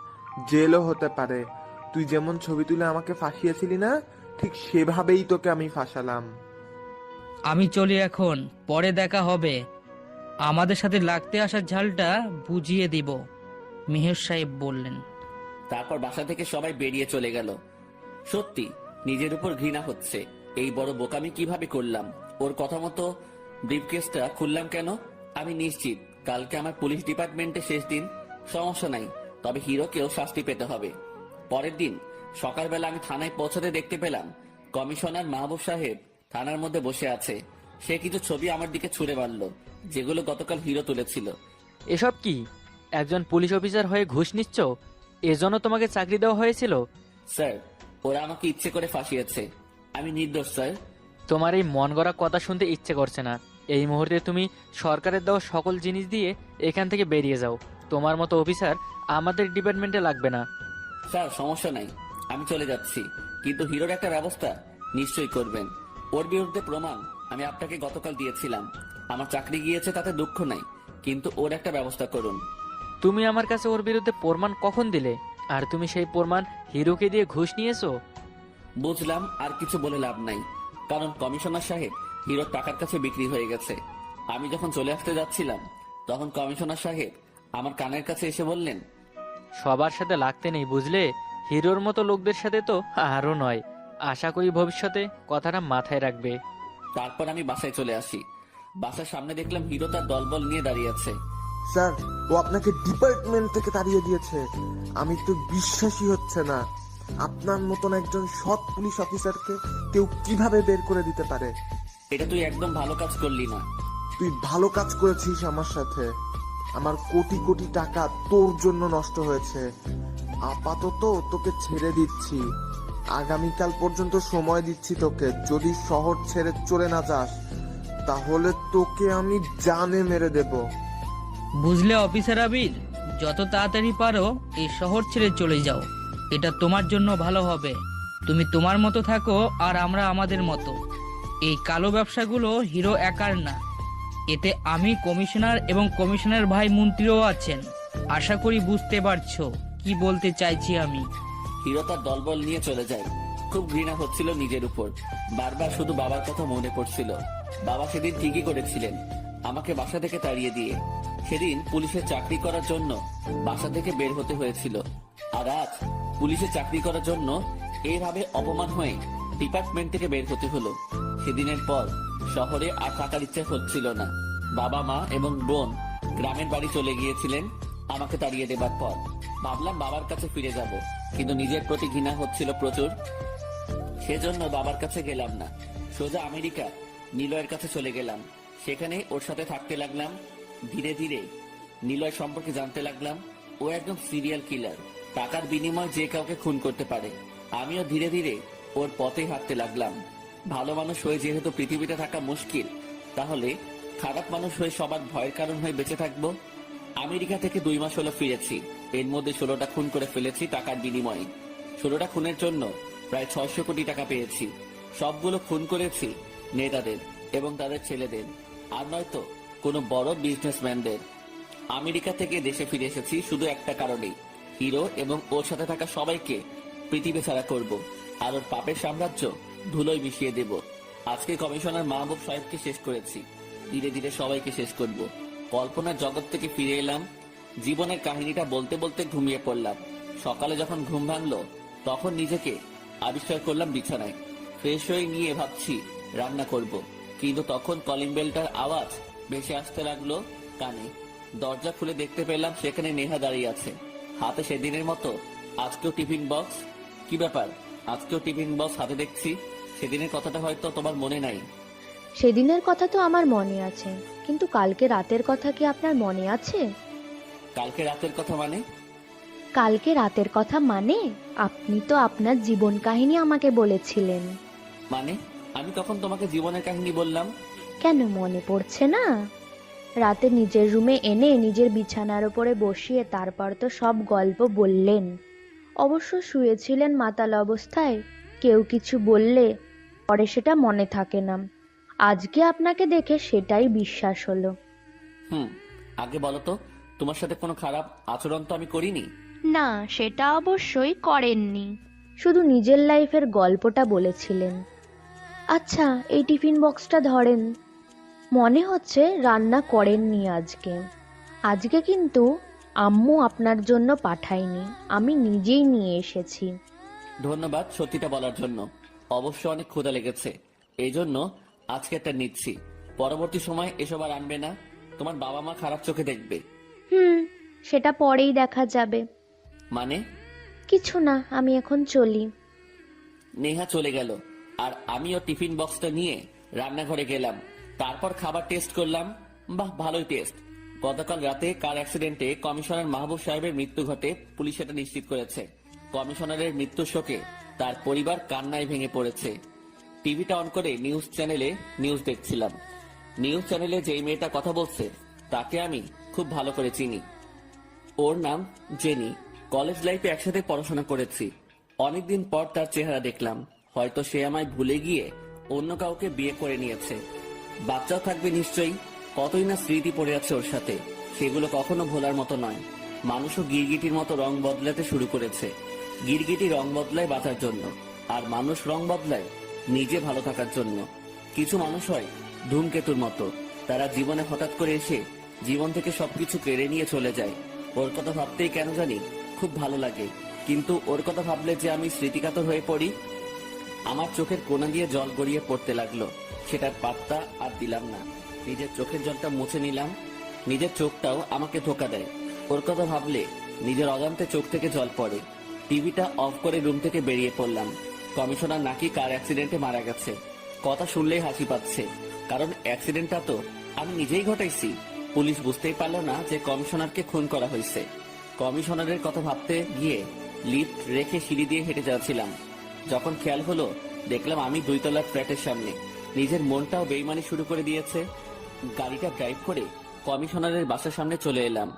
জেলও হতে পারে। তুই যেমন ছবি তুলে আমাকে ফাঁসিয়েছিলি না, ঠিক সেভাবেই তোকে আমি ফাঁসালাম। আমি চলি এখন, পরে দেখা হবে। আমাদের সাথে লাগতে আসার ঝালটা বুঝিয়ে দিব, মেহের সাহেব বললেন। তারপর বাসা থেকে সবাই বেরিয়ে চলে গেল। সত্যি নিজের উপর ঘৃণা হচ্ছে। এই বড় বোকামি কিভাবে করলাম? ওর কথা মতো ব্রিফকেসটা খুললাম কেন? আমি নিশ্চিত কালকে আমার পুলিশ ডিপার্টমেন্টে শেষ দিন। সমস্যা নাই, তবে হিরোকেও শাস্তি পেতে হবে। পরের দিন সকালবেলা আমি থানায় পৌঁছাতে দেখতে পেলাম কমিশনার মাহবুব সাহেব থানার মধ্যে বসে আছে। সে কিছু ছবি আমার দিকে ছুড়ে মারল, যেগুলো গতকাল হিরো তুলেছিল। এসব কি? একজন পুলিশ অফিসার হয়ে ঘুষ নিচ্ছ? এজন্য তোমাকে চাকরি দেওয়া হয়েছিল? স্যার, ওরা আমাকে ইচ্ছে করে ফাঁসিয়েছে। আমি নির্দোষ স্যার। তোমার এই মন গড়া কথা শুনতে ইচ্ছে করছে না। এই মুহূর্তে তুমি সরকারের দেওয়া সকল জিনিস দিয়ে এখান থেকে বেরিয়ে যাও। তোমার মতো অফিসার আমাদের ডিপার্টমেন্টে লাগবে না। স্যার সমস্যা নাই, আমি চলে যাচ্ছি, কিন্তু হিরোর একটা ব্যবস্থা নিশ্চয়ই করবেন। ওর বিরুদ্ধে প্রমাণ আমি আপনাকে গতকাল দিয়েছিলাম। আমার চাকরি গিয়েছে তাতে দুঃখ নাই, কিন্তু ওর একটা ব্যবস্থা করুন। তুমি আমার কাছে ওর বিরুদ্ধে প্রমাণ কখন দিলে? আর তুমি সেই প্রমাণ হিরোকে দিয়ে ঘুষ নিয়েছো? বুঝলাম, আর কিছু বলে লাভ নাই, কারণ কমিশনার সাহেব হিরোর টাকার কাছে বিক্রি হয়ে গেছে। আমি যখন চলে আসতে যাচ্ছিলাম তখন কমিশনার সাহেব আমার কানের কাছে এসে বললেন, সবার সাথে লাগতে নেই বুঝলে, হিরোর মতো লোকদের সাথে তো আরো নয়। আশা করি ভবিষ্যতে কথাটা মাথায় রাখবে। তারপর আমি বাসায় চলে আসি। বাসার সামনে দেখলাম হিরো তার দলবল নিয়ে দাঁড়িয়ে আছে। স্যার, ও আপনাকে ডিপার্টমেন্ট থেকে তাড়িয়ে দিয়েছে। আমি তো বিশ্বাসই হচ্ছে না, আপনার মতন একজন সৎ পুলিশ অফিসারকে কেউ কিভাবে বের করে দিতে পারে। এটা তুই একদম ভালো কাজ করলি না। তুই ভালো কাজ করেছিস আমার সাথে। আমার কোটি কোটি টাকা তোর জন্য নষ্ট হয়েছে। আপাতত তোকে ছেড়ে দিচ্ছি, আগামীকাল পর্যন্ত সময় দিচ্ছি তোকে। যদি শহর ছেড়ে চলে না যাস তাহলে তোকে আমি জানে মেরে দেব। বুঝলে অফিসার আবির, যত তাড়াতাড়ি পারো এই শহর ছেড়ে চলে যাও, এটা তোমার জন্য ভালো হবে। তুমি তোমার মতো থাকো আর আমরা আমাদের মতো। এই কালো ব্যবসাগুলো হিরো একার না, এতে আমি কমিশনার এবং কমিশনার ভাই মন্ত্রীও আছেন। আশা করি বুঝতে পারছো কি বলতে চাইছি আমি। হিরো তার দলবল নিয়ে চলে যায়। খুব ঘৃণা হচ্ছিল নিজের উপর। বারবার শুধু বাবার কথা মনে পড়ছিল। বাবা সেদিন ঠিকই করেছিলেন আমাকে বাসা থেকে তাড়িয়ে দিয়ে। সেদিন পুলিশে চাকরি করার জন্য বাসা থেকে বের হতে হয়েছিল, আর আজ পুলিশে চাকরি করার জন্য এইভাবে অপমান হয়ে ডিপার্টমেন্ট থেকে বের হতে হলো। সেদিনের পর শহরে আর থাকার ইচ্ছে হচ্ছিল না। বাবা মা এবং বোন গ্রামের বাড়ি চলে গিয়েছিলেন আমাকে তাড়িয়ে দেবার পর। ভাবলাম বাবার কাছে ফিরে যাব, কিন্তু নিজের প্রতি ঘৃণা হচ্ছিল প্রচুর। সেজন্য বাবার কাছে গেলাম না, সোজা আমেরিকা নিলয়ের কাছে চলে গেলাম। সেখানে ওর সাথে থাকতে লাগলাম। ধীরে ধীরে নিলয় সম্পর্কে জানতে লাগলাম। ও একদম সিরিয়াল কিলার, টাকার বিনিময়ে যে কাউকে খুন করতে পারে। আমিও ধীরে ধীরে ওর পথে হাঁটতে লাগলাম। ভালো মানুষ হয়ে যেহেতু পৃথিবীতে থাকা মুশকিল, তাহলে খারাপ মানুষ হয়ে সবার ভয়ের কারণ হয়ে বেঁচে থাকবো। আমেরিকা থেকে 2 মাস হলো ফিরেছি। এর মধ্যে 16টা খুন করে ফেলেছি টাকার বিনিময়ে। 16টা খুনের জন্য প্রায় 600 কোটি টাকা পেয়েছি। সবগুলো খুন করেছি নেতাদের এবং তাদের ছেলেদের, আর নয়তো কোনো বড় বিজনেসম্যানদের। আমেরিকা থেকে দেশে ফিরে এসেছি শুধু একটা কারণেই, হিরো এবং ওর সাথে থাকা সবাইকে পৃথিবী ছাড়া করব, আর ওর পাপের সাম্রাজ্য ধুলোয় মিশিয়ে দেব। আজকে কমিশনার মাহবুব সাহেবকে শেষ করেছি, ধীরে ধীরে সবাইকে শেষ করব। কল্পনার জগৎ থেকে ফিরে এলাম, জীবনের কাহিনীটা বলতে বলতে ঘুমিয়ে পড়লাম। সকালে যখন ঘুম ভাঙলো তখন নিজেকে আবিষ্কার করলাম বিছানায়। ফ্রেশ হয়ে নিয়ে ভাবছি রান্না করব, কিন্তু তখন কলিং বেলটার আওয়াজ ভেসে আসতে লাগলো কানে। দরজা খুলে দেখতে পেলাম সেখানে নেহা দাঁড়িয়ে আছে, হাতে সেদিনের মতো আজকেও টিফিন বক্স। কি ব্যাপার, আজকেও টিফিন বক্স হাতে দেখছি? সেদিনের কথাটা হয়তো তোমার মনে নাই। সেদিনের কথা তো আমার মনে আছে, কিন্তু কালকে রাতের কথা কি আপনার মনে আছে? কালকে রাতের কথা মানে? কালকে রাতের কথা মানে আপনি তো আপনার জীবন কাহিনী আমাকে বলেছিলেন। মানে আমি কখন তোমাকে জীবনের কাহিনী বললাম? কেন মনে পড়ছে না? রাতে নিজের রুমে এনে নিজের বিছানার উপরে বসিয়ে তারপর তো সব গল্প বললেন। অবশ্য শুয়েছিলেন মাতাল অবস্থায়, কেউ কিছু বললে পরে সেটা মনে থাকে না। আজকে আপনাকে দেখে সেটাই বিশ্বাস হলো। আগে বলো তো, তোমার সাথে কোনো খারাপ আচরণ তো আমি করিনি? না, সেটা অবশ্যই করেননি, শুধু নিজের লাইফের গল্পটা বলেছিলেন। আচ্ছা, এই টিফিন বক্সটা ধরেন। মনে হচ্ছে রান্না করেননি আজকে। আজকে কিন্তু আম্মু আপনার জন্য পাঠায়নি, আমি নিজেই নিয়ে এসেছি। ধন্যবাদ সত্যিটা বলার জন্য। অবশ্য অনেক ক্ষুধা লেগেছে, এই জন্য আজকে একটা নিচ্ছি। পরবর্তী সময় এসব আর আনবে না, তোমার বাবা মা খারাপ চোখে দেখবে। সেটা পরেই দেখা যাবে। মানে? কিছু না, আমি এখন চলি। নেহা চলে গেল আর আমিও টিফিন বক্সটা নিয়ে রান্নাঘরে গেলাম। তারপর খাবার টেস্ট করলাম, বাহ ভালোই টেস্ট। গতকাল রাতে কার অ্যাক্সিডেন্টে কমিশনার মাহবুব সাহেবের মৃত্যু ঘটে, পুলিশ এটা নিশ্চিত করেছে। কমিশনারের মৃত্যুর শোকে তার পরিবার কান্নায় ভেঙে পড়েছে। টিভিটা অন করে নিউজ চ্যানেলে নিউজ দেখছিলাম। নিউজ চ্যানেলে যেই মেয়েটা কথা বলছে তাকে আমি খুব ভালো করে চিনি। ওর নাম জেনি। কলেজ লাইফে একসাথে পড়াশোনা করেছি। অনেকদিন পর তার চেহারা দেখলাম, হয়তো সে আমায় ভুলে গিয়ে অন্য কাউকে বিয়ে করে নিয়েছে। বাচ্চাও থাকবে নিশ্চয়ই। কতই না স্মৃতি পড়ে আছে ওর সাথে, সেগুলো কখনো ভোলার মতো নয়। মানুষও গিরগিটির মতো রং বদলাতে শুরু করেছে। গিরগিটি রং বদলায় বাঁচার জন্য, আর মানুষ রং বদলায় নিজে ভালো থাকার জন্য। কিছু মানুষ হয় ধূমকেতুর মতো, তারা জীবনে হঠাৎ করে এসে জীবন থেকে সবকিছু কেড়ে নিয়ে চলে যায়। ওর কথা ভাবতেই কেন জানি খুব ভালো লাগে, কিন্তু ওর কথা ভাবলে যে আমি স্মৃতিকাতর হয়ে পড়ি। আমার চোখের কোণা দিয়ে জল গড়িয়ে পড়তে লাগলো, সেটার পাত্তা আর দিলাম না। নিজের চোখের জলটা মুছে নিলাম। নিজের চোখটাও আমাকে ধোকা দেয়। ওর কথা ভাবলে নিজের অজান্তে চোখ থেকে জল পড়ে। টিভিটা অফ করে রুম থেকে বেরিয়ে পড়লাম। কমিশনার নাকি কার অ্যাক্সিডেন্টে মারা গেছে। কথা শুনলেই হাসি পাচ্ছে, কারণ অ্যাক্সিডেন্টটা তো আমি নিজেই ঘটাইছি। পুলিশ বুঝতেই পারলো না যে কমিশনারকে খুন করা হয়েছে। কমিশনারের কথা ভাবতে গিয়ে লিফট রেখে সিঁড়ি দিয়ে হেঁটে যাচ্ছিলাম। যখন খেয়াল হলো দেখলাম আমি 2 তলার ফ্ল্যাটের সামনে। নিজের মনটাও বেইমানি শুরু করে দিয়েছে। গাড়িটা ড্রাইভ করে কমিশনারের বাসার সামনে চলে এলাম।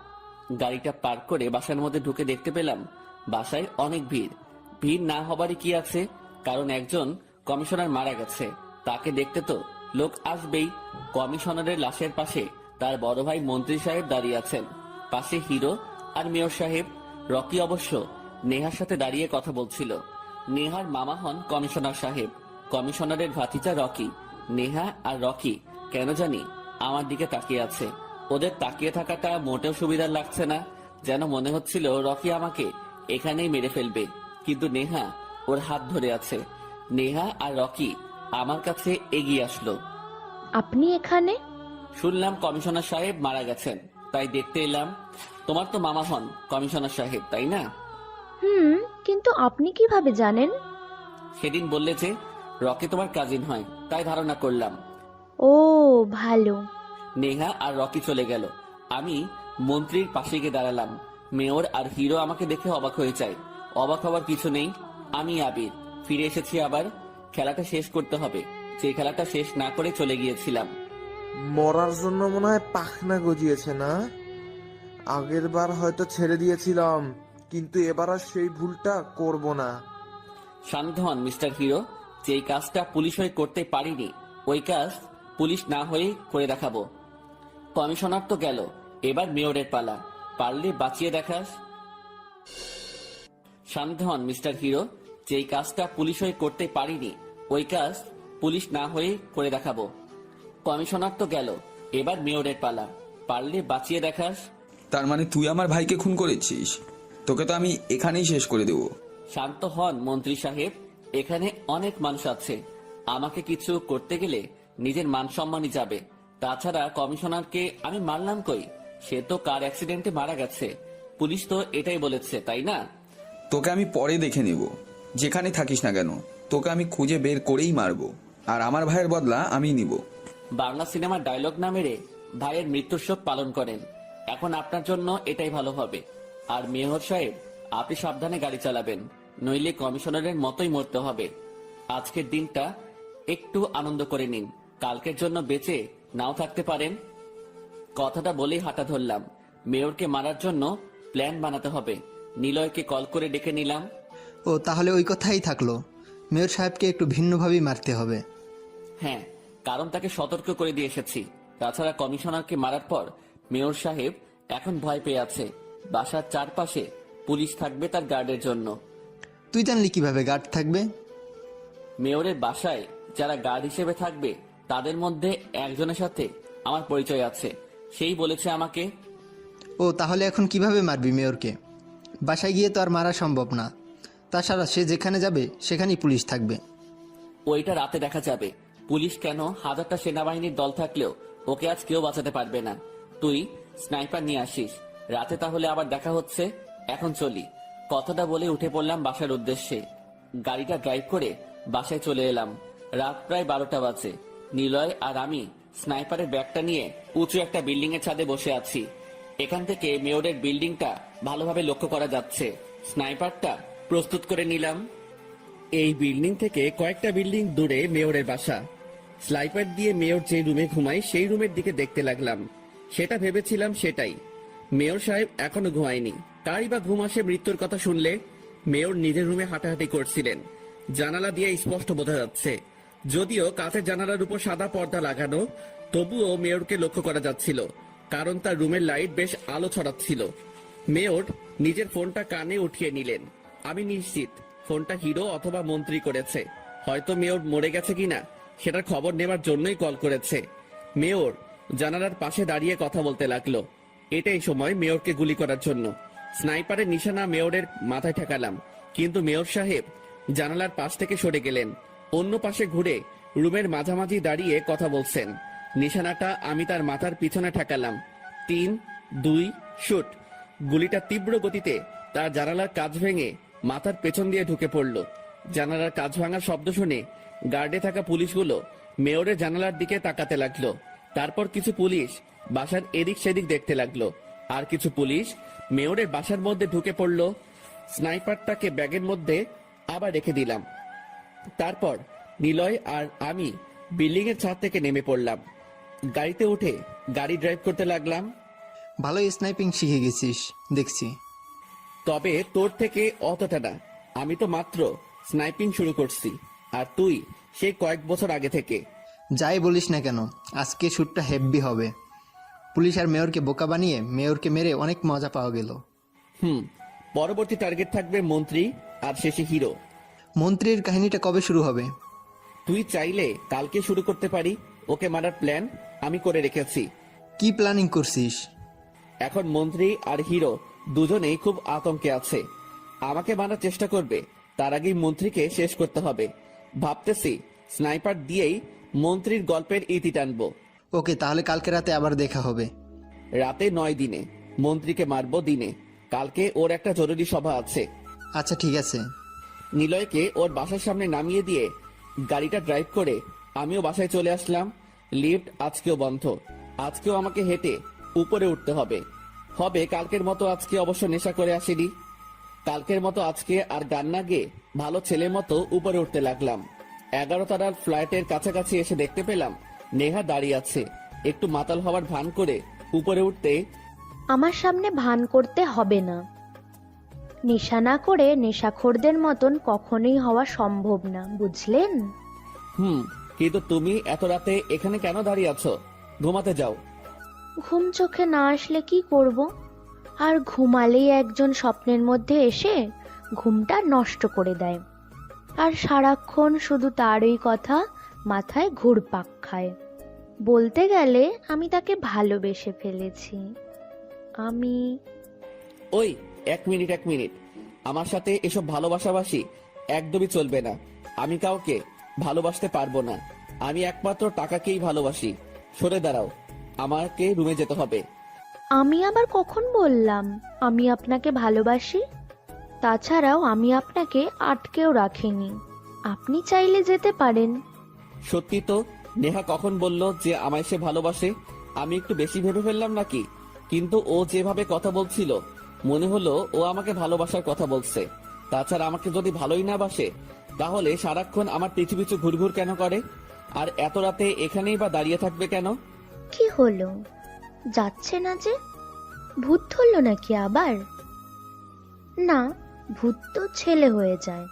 গাড়িটা পার্ক করে বাসার মধ্যে ঢুকে দেখতে পেলাম বাসায় অনেক ভিড়। ভিড় না হবারই কি আছে, কারণ একজন কমিশনার মারা গেছে, তাকে দেখতে তো লোক আসবেই। কমিশনারের লাশের পাশে তার বড় ভাই মন্ত্রী সাহেব দাঁড়িয়ে আছেন, পাশে হিরো আর মেয়র সাহেব। রকি অবশ্য নেহার সাথে দাঁড়িয়ে কথা বলছিল। নেহার মামা হন কমিশনার সাহেব, কমিশনারের ভাতিজা রকি। নেহা আর রকি কেন জানি আমার দিকে তাকিয়ে আছে। ওদের তাকিয়ে থাকাটা মোটেও সুবিধার লাগছে না, যেন মনে হচ্ছিল রকি আমাকে এখানেই মেরে ফেলবে। কিন্তু নেহা ওর হাত ধরে আছে। নেহা আর রকি আমার কাছে এগিয়ে আসলো। আপনি এখানে? শুনলাম কমিশনার সাহেব মারা গেছেন, তাই দেখতে এলাম। তোমার তো মামা হন কমিশনার সাহেব, তাই না? কিন্তু আপনি কিভাবে জানেন? সেদিন বললে যে রকি তোমার কাজিন হয়, তাই ধারণা করলাম। ও ভালো। নেহা আর রকি চলে গেল। আমি মন্ত্রীর পাশে গিয়ে দাঁড়ালাম। মেয়র আর হিরো আমাকে দেখে অবাক হয়ে যায়। অবাক হওয়ার কিছু নেই, আমি আবির ফিরে এসেছি আবার। খেলাটা শেষ করতে হবে, যে খেলাটা শেষ না করে চলে গিয়েছিলাম। মরার জন্য মনে হয় পাখনা গজিয়েছে না? আগের বার হয়তো ছেড়ে দিয়েছিলাম, কিন্তু এবার আর সেই ভুলটা করব না। শান্ত হন মিস্টার হিরো। যেই কাজটা পুলিশ হয়ে করতে পারিনি, ওই কাজ পুলিশ না হয়েই করে দেখাবো। কমিশনার তো গেল, এবার মেয়রের পালা। পারলে বাঁচিয়ে দেখাস। শান্ত হন মিস্টার হিরো। যেই কাজটা পুলিশ হয়ে করতে পারিনি, ওই কাজ পুলিশ না হয়েই করে দেখাবো। কমিশনার তো গেল, এবার মেয়রের পালা। পারলে বাঁচিয়ে দেখাস। তার মানে তুই আমার ভাইকে খুন করেছিস? তোকে তো আমি এখানেই শেষ করে দেবো। শান্ত হন মন্ত্রী সাহেব। এখানে অনেক মানুষ আছে, আমাকে কিছু করতে গেলে নিজের মান সম্মানই যাবে। তাছাড়া কমিশনারকে আমি মারলাম কই? সে তো কার অ্যাক্সিডেন্টে মারা গেছে। পুলিশ তো এটাই বলেছে, তাই না? তোকে আমি পরে দেখে নেব, যেখানে থাকিস না কেন তোকে আমি খুঁজে বের করেই মারবো, আর আমার ভাইয়ের বদলা আমি নিব। বাংলা সিনেমার ডায়লগ না মেরে ভাইয়ের মৃত্যুর শোক পালন করেন। এখন আপনার জন্য এটাই ভালো হবে। আর মেয়র সাহেব, আপনি সাবধানে গাড়ি চালাবেন, নইলে কমিশনারের মতোই মরতে হবে। আজকের দিনটা একটু আনন্দ করে নিন, কালকের জন্য বেঁচে নাও থাকতে পারেন। কথাটা বলেই হাঁটা ধরলাম। মেয়রকে মারার জন্য প্ল্যান বানাতে হবে। নিলয়কে কল করে ডেকে নিলাম। ও তাহলে ওই কথাই থাকলো, মেয়র সাহেবকে একটু ভিন্নভাবেই মারতে হবে। হ্যাঁ, কারণ তাকে সতর্ক করে দিয়ে এসেছি। তাছাড়া কমিশনারকে মারার পর মেয়র সাহেব এখন ভয় পেয়ে আছে। বাসার চারপাশে পুলিশ থাকবে তার গার্ডের জন্য। তুই জানলি কিভাবে গার্ড থাকবে? মেয়রের বাসায় যারা গার্ড হিসেবে থাকবে তাদের মধ্যে একজনের সাথে আমার পরিচয় আছে, সেই বলেছে আমাকে। ও তাহলে এখন কিভাবে মারবি মেয়রকে? বাসায় গিয়ে তো আর মারা সম্ভব না। তাছাড়া সে যেখানে যাবে সেখানেই পুলিশ থাকবে। ওইটা রাতে দেখা যাবে। পুলিশ কেন, হাজারটা সেনাবাহিনীর দল থাকলেও ওকে আজ কেউ বাঁচাতে পারবে না। তুই স্নাইপার নিয়ে আসিস, রাতে তাহলে আবার দেখা হচ্ছে। এখন চলি। কথাটা বলে উঠে পড়লাম বাসার উদ্দেশ্যে। গাড়িটা ড্রাইভ করে বাসায় চলে এলাম। রাত প্রায় 12টা বাজে। নিলয় আর আমি স্নাইপারের ব্যাগটা নিয়ে উঁচু একটা বিল্ডিং এর ছাদে বসে আছি। এখান থেকে মেয়রের বিল্ডিংটা ভালোভাবে লক্ষ্য করা যাচ্ছে। স্নাইপারটা প্রস্তুত করে নিলাম। এই বিল্ডিং থেকে কয়েকটা বিল্ডিং দূরে মেয়রের বাসা। স্নাইপার দিয়ে মেয়র যে রুমে ঘুমায় সেই রুমের দিকে দেখতে লাগলাম। সেটা ভেবেছিলাম সেটাই। মেয়র সাহেব এখনো ঘুমায়নি। তারই বা ঘুম আসে মৃত্যুর কথা শুনলে? মেয়র নিজের রুমে হাঁটাহাঁটি করছিলেন। জানালা দিয়ে স্পষ্ট বোঝা যাচ্ছে। যদিও কাঁচের জানালার উপর সাদা পর্দা লাগানো, তবুও মেয়রকে লক্ষ্য করা যাচ্ছিল, কারণ তার রুমের লাইট বেশ আলো ছড়াচ্ছিল। মেয়র নিজের ফোনটা কানে উঠিয়ে নিলেন। আমি নিশ্চিত ফোনটা হিরো অথবা মন্ত্রী করেছে। হয়তো মেয়র মরে গেছে কিনা সেটার খবর নেবার জন্যই কল করেছে। মেয়র জানালার পাশে দাঁড়িয়ে কথা বলতে লাগলো। এটাই সময় মেয়রকে গুলি করার জন্য। স্নাইপারের নিশানা মেয়রের মাথায় ঠেকালাম, কিন্তু মেয়র সাহেব জানালার পাশ থেকে সরে গেলেন। অন্য পাশে ঘুরে রুমের মাঝামাঝি দাঁড়িয়ে কথা বলছেন। নিশানাটা আমি তার মাথার পিছনে ঠেকালাম। 3, 2, শুট। গুলিটা তীব্র গতিতে তার জানালার কাঁচ ভেঙে মাথার পেছন দিয়ে ঢুকে পড়ল। জানালার কাঁচ ভাঙার শব্দ শুনে গার্ডে থাকা পুলিশগুলো মেয়রের জানালার দিকে তাকাতে লাগলো। তারপর কিছু পুলিশ বাসার এদিক সেদিক দেখতে লাগলো, আর কিছু পুলিশ মেয়রের বাসার মধ্যে ঢুকে পড়ল। স্নাইপারটাকে ব্যাগের মধ্যে আবার রেখে দিলাম। তারপর নিলয় আর আমি বিল্ডিং এর ছাদ থেকে নেমে পড়লাম। গাড়িতে উঠে গাড়ি ড্রাইভ করতে লাগলাম। ভালোই স্নাইপিং শিখে গেছিস দেখছি। তবে তোর থেকে অতটা না। আমি তো মাত্র স্নাইপিং শুরু করছি, আর তুই সেই কয়েক বছর আগে থেকে। যাই বলিস না কেন, আজকে শ্যুটটা হেভি হবে। পুলিশ আর মেয়রকে বোকা বানিয়ে মেয়রকে মেরে অনেক মজা পাওয়া গেল। পরবর্তী টার্গেট থাকবে মন্ত্রী, আর শেষে হিরো। মন্ত্রীর কাহিনীটা কবে শুরু হবে? তুই চাইলে কালকে শুরু করতে পারি। ওকে মারার প্ল্যান আমি করে রেখেছি। কি প্ল্যানিং করছিস? এখন মন্ত্রী আর হিরো দুজনেই খুব আতঙ্কে আছে। আমাকে মারার চেষ্টা করবে, তার আগেই মন্ত্রীকে শেষ করতে হবে। ভাবতেছি স্নাইপার দিয়েই মন্ত্রীর গল্পের ইতি টানবো। ওকে, তাহলে কালকে রাতে আবার দেখা হবে। রাতে নয়, দিনে। মন্ত্রীকে মারবো দিনে। কালকে ওর একটা জরুরি সভা আছে। আচ্ছা ঠিক আছে। নিলয়কে ওর বাসার সামনে নামিয়ে দিয়ে গাড়িটা ড্রাইভ করে আমিও বাসায় চলে আসলাম। লিফট আজকেও বন্ধ। আজকেও আমাকে হেঁটে উপরে উঠতে হবে। কালকের মতো আজকে অবশ্য নেশা করে আসিনি। কালকের মতো আজকে আর গান না গেয়ে ভালো ছেলের মতো উপরে উঠতে লাগলাম। 11 তলার ফ্ল্যাটের কাছাকাছি এসে দেখতে পেলাম নেহা দাঁড়িয়ে আছে। একটু মাতাল হওয়ার ভান করে উপরে উঠতে আমার সামনে ভান করতে হবে না। নেশা না করে নেশাখোরদের মতন কখনোই হওয়া সম্ভব না, বুঝলেন? কিন্তু তুমি এত রাতে এখানে কেন দাঁড়িয়ে আছো? ঘুমাতে যাও। ঘুম চোখে না আসলে কি করব? আর ঘুমালেই একজন স্বপ্নের মধ্যে এসে ঘুমটা নষ্ট করে দেয়, আর সারাক্ষণ শুধু তারই কথা মাথায় ঘুরপাক খায়। বলতে গেলে আমি তাকে ভালোবেসে ফেলেছি। আমি ওই এক মিনিট, আমার সাথে এসব ভালোবাসাবাসি একদমই চলবে না। আমি কাউকে ভালোবাসতে পারবো না। আমি একমাত্র টাকাকেই ভালোবাসি। সরে দাঁড়াও, আমাকে রুমে যেতে হবে। আমি আবার কখন বললাম আমি আপনাকে ভালোবাসি? তাছাড়াও আমি আপনাকে আটকেও রাখিনি, আপনি চাইলে যেতে পারেন। সত্যি তো, নেহা কখন বলল যে আমায় সে ভালোবাসে? আমি একটু বেশি ভেবে ফেললাম নাকি? কিন্তু ও যেভাবে কথা বলছিল মনে হলো ও আমাকে ভালোবাসার কথা বলছে। তাছাড়া আমাকে যদি ভালোই না বাসে তাহলে সারাক্ষণ আমার পিছু পিছু ঘুরঘুর কেন করে? আর এত রাতে এখানেই বা দাঁড়িয়ে থাকবে কেন? কি হলো, যাচ্ছে না যে? ভূত ধরলো নাকি আবার? না, ভূত তো ছেলে হয়ে যায়।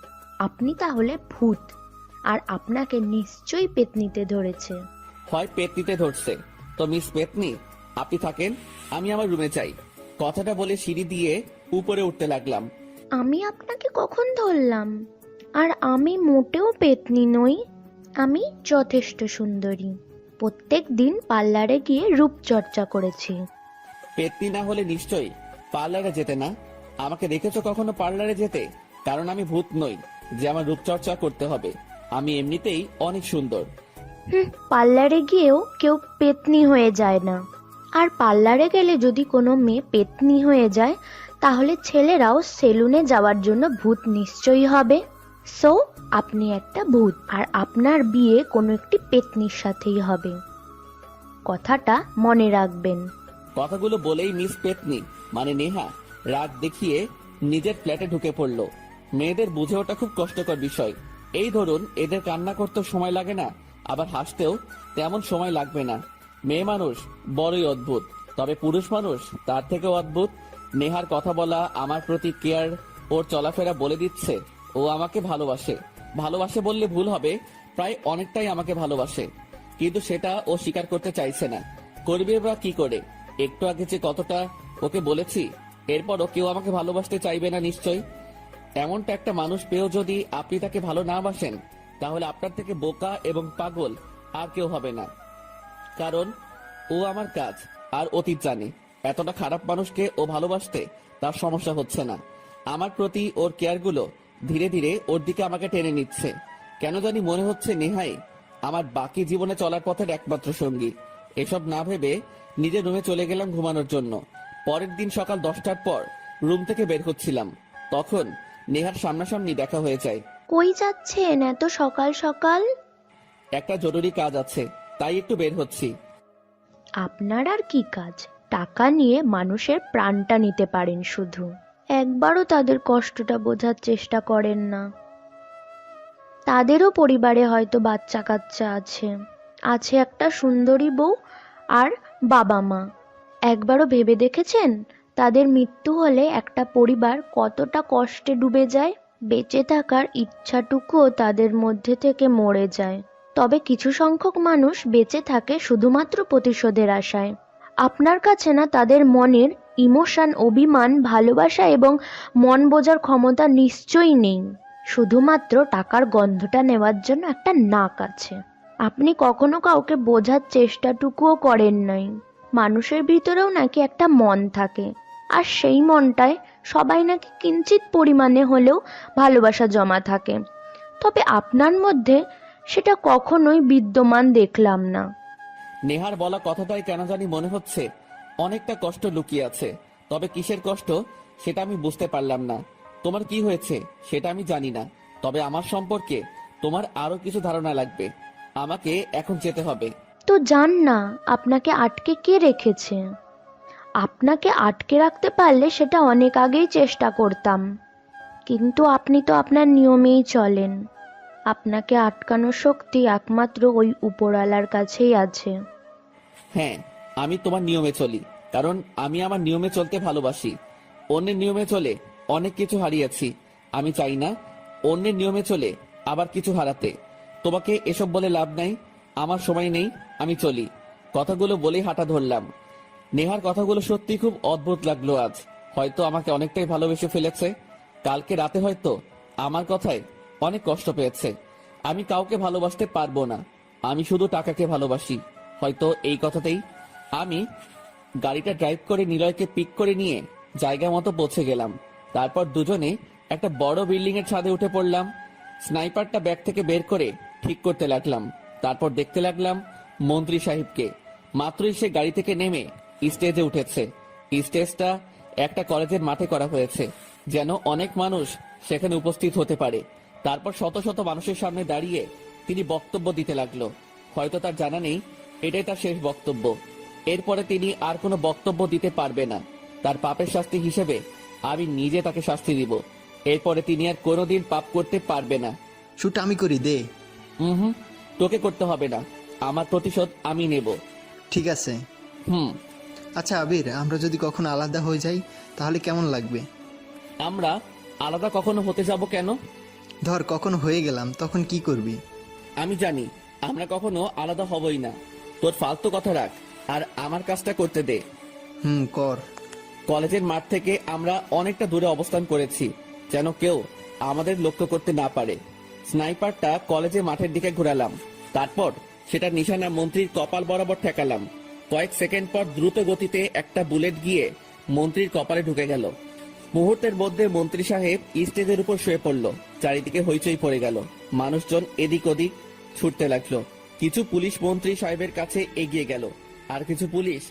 আপনি তাহলে ভূত, আর আপনাকে নিশ্চয়ই পেতনিতে ধরেছে। হয় পেতনিতে ধরছে তো মিস পেতনি আপনি থাকেন, আমি আমার রুমে চাই। কথাটা বলে সিঁড়ি দিয়ে উপরে উঠতে লাগলাম। আমি আপনাকে কখন ধরলাম? আর আমি মোটেও পেতনি নই, আমি যথেষ্ট সুন্দরী। প্রত্যেক দিন পার্লারে গিয়ে রূপচর্চা করেছি। পেতনি না হলে নিশ্চয়ই পার্লারে যেতে না। আমাকে দেখেছো কখনো পার্লারে যেতে? কারণ আমি ভূত নই যে আমার রূপচর্চা করতে হবে। আমি এমনিতেই অনেক সুন্দর। পার্লারে গিয়েও কেউ পেতনি হয়ে যায় না। আর পার্লারে গেলে যদি কোনো মেয়ে পেতনি হয়ে যায় তাহলে ছেলেরাও সেলুনে যাওয়ার জন্য ভূত নিশ্চয়ই হবে। সো আপনি একটা ভূত, আর আপনার বিয়ে কোনো একটি পেতনির সাথেই হবে। কথাটা মনে রাখবেন। কথাগুলো বলেই মিস পেতনি মানে নেহা রাগ দেখিয়ে নিজের ফ্ল্যাটে ঢুকে পড়ল। মেয়েদের বুঝে ওঠা খুব কষ্টকর বিষয়। এই ধরুন, এদের কান্না করতেও সময় লাগে না, আবার হাসতেও তেমন সময় লাগবে না। মেয়ে মানুষ বড়ই অদ্ভুত, তবে পুরুষ মানুষ তার থেকেও অদ্ভুত। নেহার কথা বলা, আমার প্রতি কেয়ার, ওর চলাফেরা বলে দিচ্ছে ও আমাকে ভালোবাসে। ভালোবাসে বললে ভুল হবে, প্রায় অনেকটাই আমাকে ভালোবাসে। কিন্তু সেটা ও স্বীকার করতে চাইছে না। করবে বা কি করে? একটু আগে যে কতটা ওকে বলেছি, এরপরও কেউ আমাকে ভালোবাসতে চাইবে না নিশ্চয়ই। এমনটা একটা মানুষ পেয়েও যদি আপনি তাকে ভালো না বাসেন তাহলে আপনার থেকে বোকা এবং পাগল আর কেউ হবে না। কারণ ও আমার কাজ আর অতীত জানে। এতটা খারাপ মানুষকে ও ভালোবাসতে তার সমস্যা হচ্ছে না। আমার প্রতি ওর কেয়ারগুলো ধীরে ধীরে ওর দিকে আমাকে টেনে নিচ্ছে। কেন জানি মনে হচ্ছে নেহাই আমার বাকি জীবনে চলার পথের একমাত্র সঙ্গী। এসব না ভেবে নিজের রুমে চলে গেলাম ঘুমানোর জন্য। পরের দিন সকাল 10টার পর রুম থেকে বের হচ্ছিলাম, তখন নেহার সামনাসামনি দেখা হয়ে যায়। কই যাচ্ছেন এত সকাল সকাল? একটা জরুরি কাজ আছে, তাই একটু বের হচ্ছি। আপনার আর কি কাজ? টাকা নিয়ে মানুষের প্রাণটা নিতে পারেন, শুধু একবারও তাদের কষ্টটা বোঝার চেষ্টা করেন না। তাদেরও পরিবারে হয়তো বাচ্চা কাচ্চা আছে, আছে একটা সুন্দরী বউ আর বাবা মা। একবারও ভেবে দেখেছেন তাদের মৃত্যু হলে একটা পরিবার কতটা কষ্টে ডুবে যায়? বেঁচে থাকার ইচ্ছাটুকুও তাদের মধ্যে থেকে মরে যায়। তবে কিছু সংখ্যক মানুষ বেঁচে থাকে শুধুমাত্র প্রতিশোধের আশায়। আপনার কাছে না তাদের মনের ইমোশন, অভিমান, ভালোবাসা এবং মন বোঝার ক্ষমতা নিশ্চয়ই নেই। শুধুমাত্র টাকার গন্ধটা নেওয়ার জন্য একটা নাক আছে। আপনি কখনো কাউকে বোঝার চেষ্টাটুকুও করেন নাই। মানুষের ভিতরেও নাকি একটা মন থাকে, আর সেই মনটায় সবাই নাকি কিঞ্চিত পরিমাণে হলেও ভালোবাসা জমা থাকে। তবে আপনার মধ্যে সেটা কখনোই বিদ্যমান দেখলাম না। নেহার বলা কথাটাই কেন জানি মনে হচ্ছে অনেকটা কষ্ট লুকিয়ে আছে। তবে কিসের কষ্ট সেটা আমি বুঝতে পারলাম না। তোমার কি হয়েছে সেটা আমি জানি না, তবে আমার সম্পর্কে তোমার আরো কিছু ধারণা লাগবে। আমাকে এখন যেতে হবে। তো যান না, আপনাকে আটকে কে রেখেছে? আপনাকে আটকে রাখতে পারলে সেটা অনেক আগেই চেষ্টা করতাম, কিন্তু আপনি তো আপনার নিয়মেই চলেন। আপনাকে আটকানোর শক্তি একমাত্র ওই উপরওয়ালার কাছেই আছে। হ্যাঁ, আমি তোমার নিয়মে চলি, কারণ আমি আমার নিয়মে চলতে ভালোবাসি। অন্যের নিয়মে চলে অনেক কিছু হারিয়েছি। আমি চাই না অন্যের নিয়মে চলে আবার কিছু হারাতে। তোমাকে এসব বলে লাভ নাই, আমার সময় নেই, আমি চলি। কথাগুলো বলেই হাঁটা ধরলাম। নেহার কথাগুলো সত্যি খুব অদ্ভুত লাগলো আজ। হয়তো আমাকে অনেকটাই ভালোবেসে ফেলেছে। কালকে রাতে হয়তো আমার কথায় অনেক কষ্ট পেয়েছে। আমি কাউকে ভালোবাসতে পারবো না, আমি শুধু টাকাকে ভালোবাসি। হয়তো এই কথাতেই আমি গাড়িটা ড্রাইভ করে নিলয়কে পিক করে নিয়ে জায়গা মতো পৌঁছে গেলাম। তারপর দুজনে একটা বড় বিল্ডিং এর ছাদে উঠে পড়লাম। স্নাইপারটা ব্যাগ থেকে বের করে ঠিক করতে লাগলাম। তারপর দেখতে লাগলাম মন্ত্রী সাহেবকে। মাত্রই সে গাড়ি থেকে নেমে স্টেজে উঠেছে। স্টেজটা একটা কলেজের মাঠে করা হয়েছে, যেন অনেক মানুষ সেখানে উপস্থিত হতে পারে। তারপর শত শত মানুষের সামনে দাঁড়িয়ে তিনি বক্তব্য দিতে লাগলো। হয়তো তার জানা নেই এটাই তার শেষ বক্তব্য। এরপরে তিনি আর কোনো বক্তব্য দিতে পারবে না। তার পাপের শাস্তি হিসেবে আমি নিজে তাকে শাস্তি দিব। এরপরে তিনি আর কোনোদিন পাপ করতে পারবে না। শুট আমি করি, দে। হুম, তোকে করতে হবে না, আমার প্রতিশোধ আমি নেব। ঠিক আছে। আচ্ছা আবির, আমরা যদি কখনো আলাদা হয়ে যাই তাহলে কেমন লাগবে? আমরা আলাদা কখনো হতে যাব কেন? ধর কখনো হয়ে গেলাম, তখন কি করবি? আমি জানি আমরা কখনো আলাদা হবই না। তোর ফালতু কথা রাখ আর আমার কাজটা করতে দে। কর। কলেজের মাঠ থেকে আমরা অনেকটা দূরে অবস্থান করেছি, যেন কেউ আমাদের লক্ষ্য করতে না পারে। স্নাইপারটা কলেজের মাঠের দিকে ঘোরালাম। তারপর সেটা নিশানা মন্ত্রীর কপাল বরাবর ঠেকালাম। কয়েক সেকেন্ড পর দ্রুত গতিতে একটা বুলেট গিয়ে মন্ত্রীর কপালে ঢুকে গেল। মুহূর্তের মধ্যে মন্ত্রী সাহেব স্টেজের উপর শুয়ে পড়ল। চারিদিকে হইচই পড়ে গেল। মানুষজন এদিক ওদিক ছুটতে লাগলো। কিছু পুলিশ মন্ত্রী সাহেবের কাছে এগিয়ে গেল, আর কিছু পুলিশ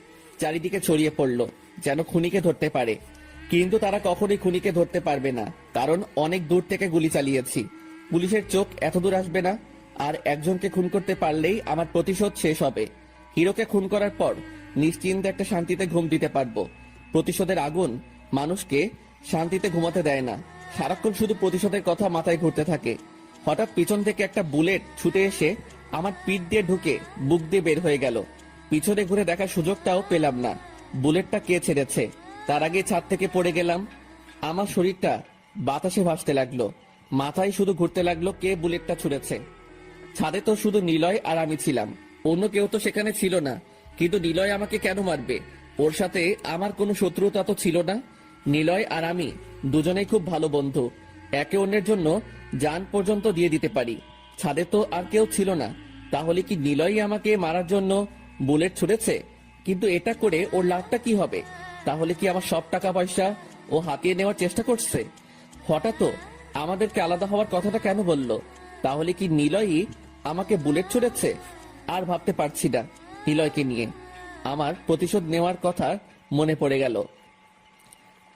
চারিদিকে ছড়িয়ে পড়ল যেন খুনিকে ধরতে পারে। কিন্তু তারা কখনোই খুনিকে ধরতে পারবে না, কারণ অনেক দূর থেকে গুলি চালিয়েছি। পুলিশের চোখ এত দূর আসবে না। আর একজনকে খুন করতে পারলেই আমার প্রতিশোধ শেষ হবে। হিরোকে খুন করার পর নিশ্চিন্তে একটা শান্তিতে ঘুম দিতে পারবো। প্রতিশোধের আগুন মানুষকে শান্তিতে ঘুমাতে দেয় না, সারাক্ষণ শুধু প্রতিশোধের কথা মাথায় ঘুরতে থাকে। হঠাৎ পিছন থেকে একটা বুলেট ছুটে এসে আমার পিঠ দিয়ে ঢুকে বুক দিয়ে বের হয়ে গেল। পিছনে ঘুরে দেখার সুযোগটাও পেলাম না বুলেটটা কে ছেড়েছে। তার আগে ছাদ থেকে পড়ে গেলাম। আমার শরীরটা বাতাসে ভাসতে লাগলো, মাথায় শুধু ঘুরতে লাগলো কে বুলেটটা ছুড়েছে। ছাদে তো শুধু নিলয় আর আমি ছিলাম, অন্য কেউ তো সেখানে ছিল না। কিন্তু নিলয় আমাকে কেন মারবে? ওর সাথে আমার কোনো শত্রুতা তো ছিল না। নিলয় আর আমি দুজনেই খুব ভালো বন্ধু, একে অন্যের জন্য জান পর্যন্ত দিয়ে দিতে পারি। ছাদে তো আর কেউ ছিল না, তাহলে কি নিলয় আমাকে মারার জন্য বুলেট ছুড়েছে? কিন্তু এটা করে ওর লাভটা কি হবে? তাহলে কি আমার সব টাকা পয়সা ও হাতিয়ে নেওয়ার চেষ্টা করছে? হঠাৎ আমাদেরকে আলাদা হওয়ার কথাটা কেন বললো? তাহলে কি নিলয়ই আমাকে বুলেট ছুড়েছে? আর ভাবতে পারছি না নিলয়কে নিয়ে। আমার প্রতিশোধ নেওয়ার কথা মনে পড়ে গেল।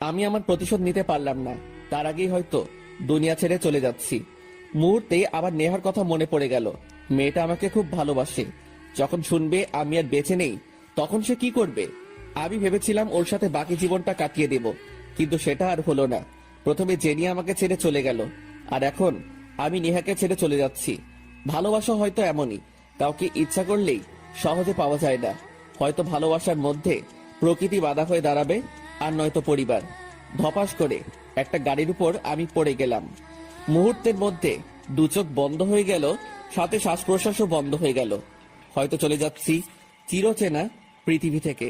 আমি আমার প্রতিশোধ নিতে পারলাম না, তার আগেই হয়তো দুনিয়া ছেড়ে চলে যাচ্ছি। মুহূর্তে আবার নেহার কথা মনে পড়ে গেল। মেয়েটা আমাকে খুব ভালোবাসে। যখন শুনবে আমি আর বেঁচে নেই, তখন সে কি করবে? আমি ভেবেছিলাম ওর সাথে বাকি জীবনটা কাটিয়ে দেব, কিন্তু সেটা আর হলো না। প্রথমে জেনি আমাকে ছেড়ে চলে গেল, আর এখন আমি নেহাকে ছেড়ে চলে যাচ্ছি। ভালোবাসা হয়তো এমনই, কাউকে ইচ্ছা করলেই সহজে পাওয়া যায় না। হয়তো ভালোবাসার মধ্যে প্রকৃতি বাধা হয়ে দাঁড়াবে, আর নয়তো পরিবার। ধপাস করে একটা গাড়ির উপর আমি পড়ে গেলাম। মুহূর্তের মধ্যে দু চোখ বন্ধ হয়ে গেল, সাথে শ্বাস প্রশ্বাসও বন্ধ হয়ে গেল। হয়তো চলে যাচ্ছি চিরচেনা পৃথিবী থেকে।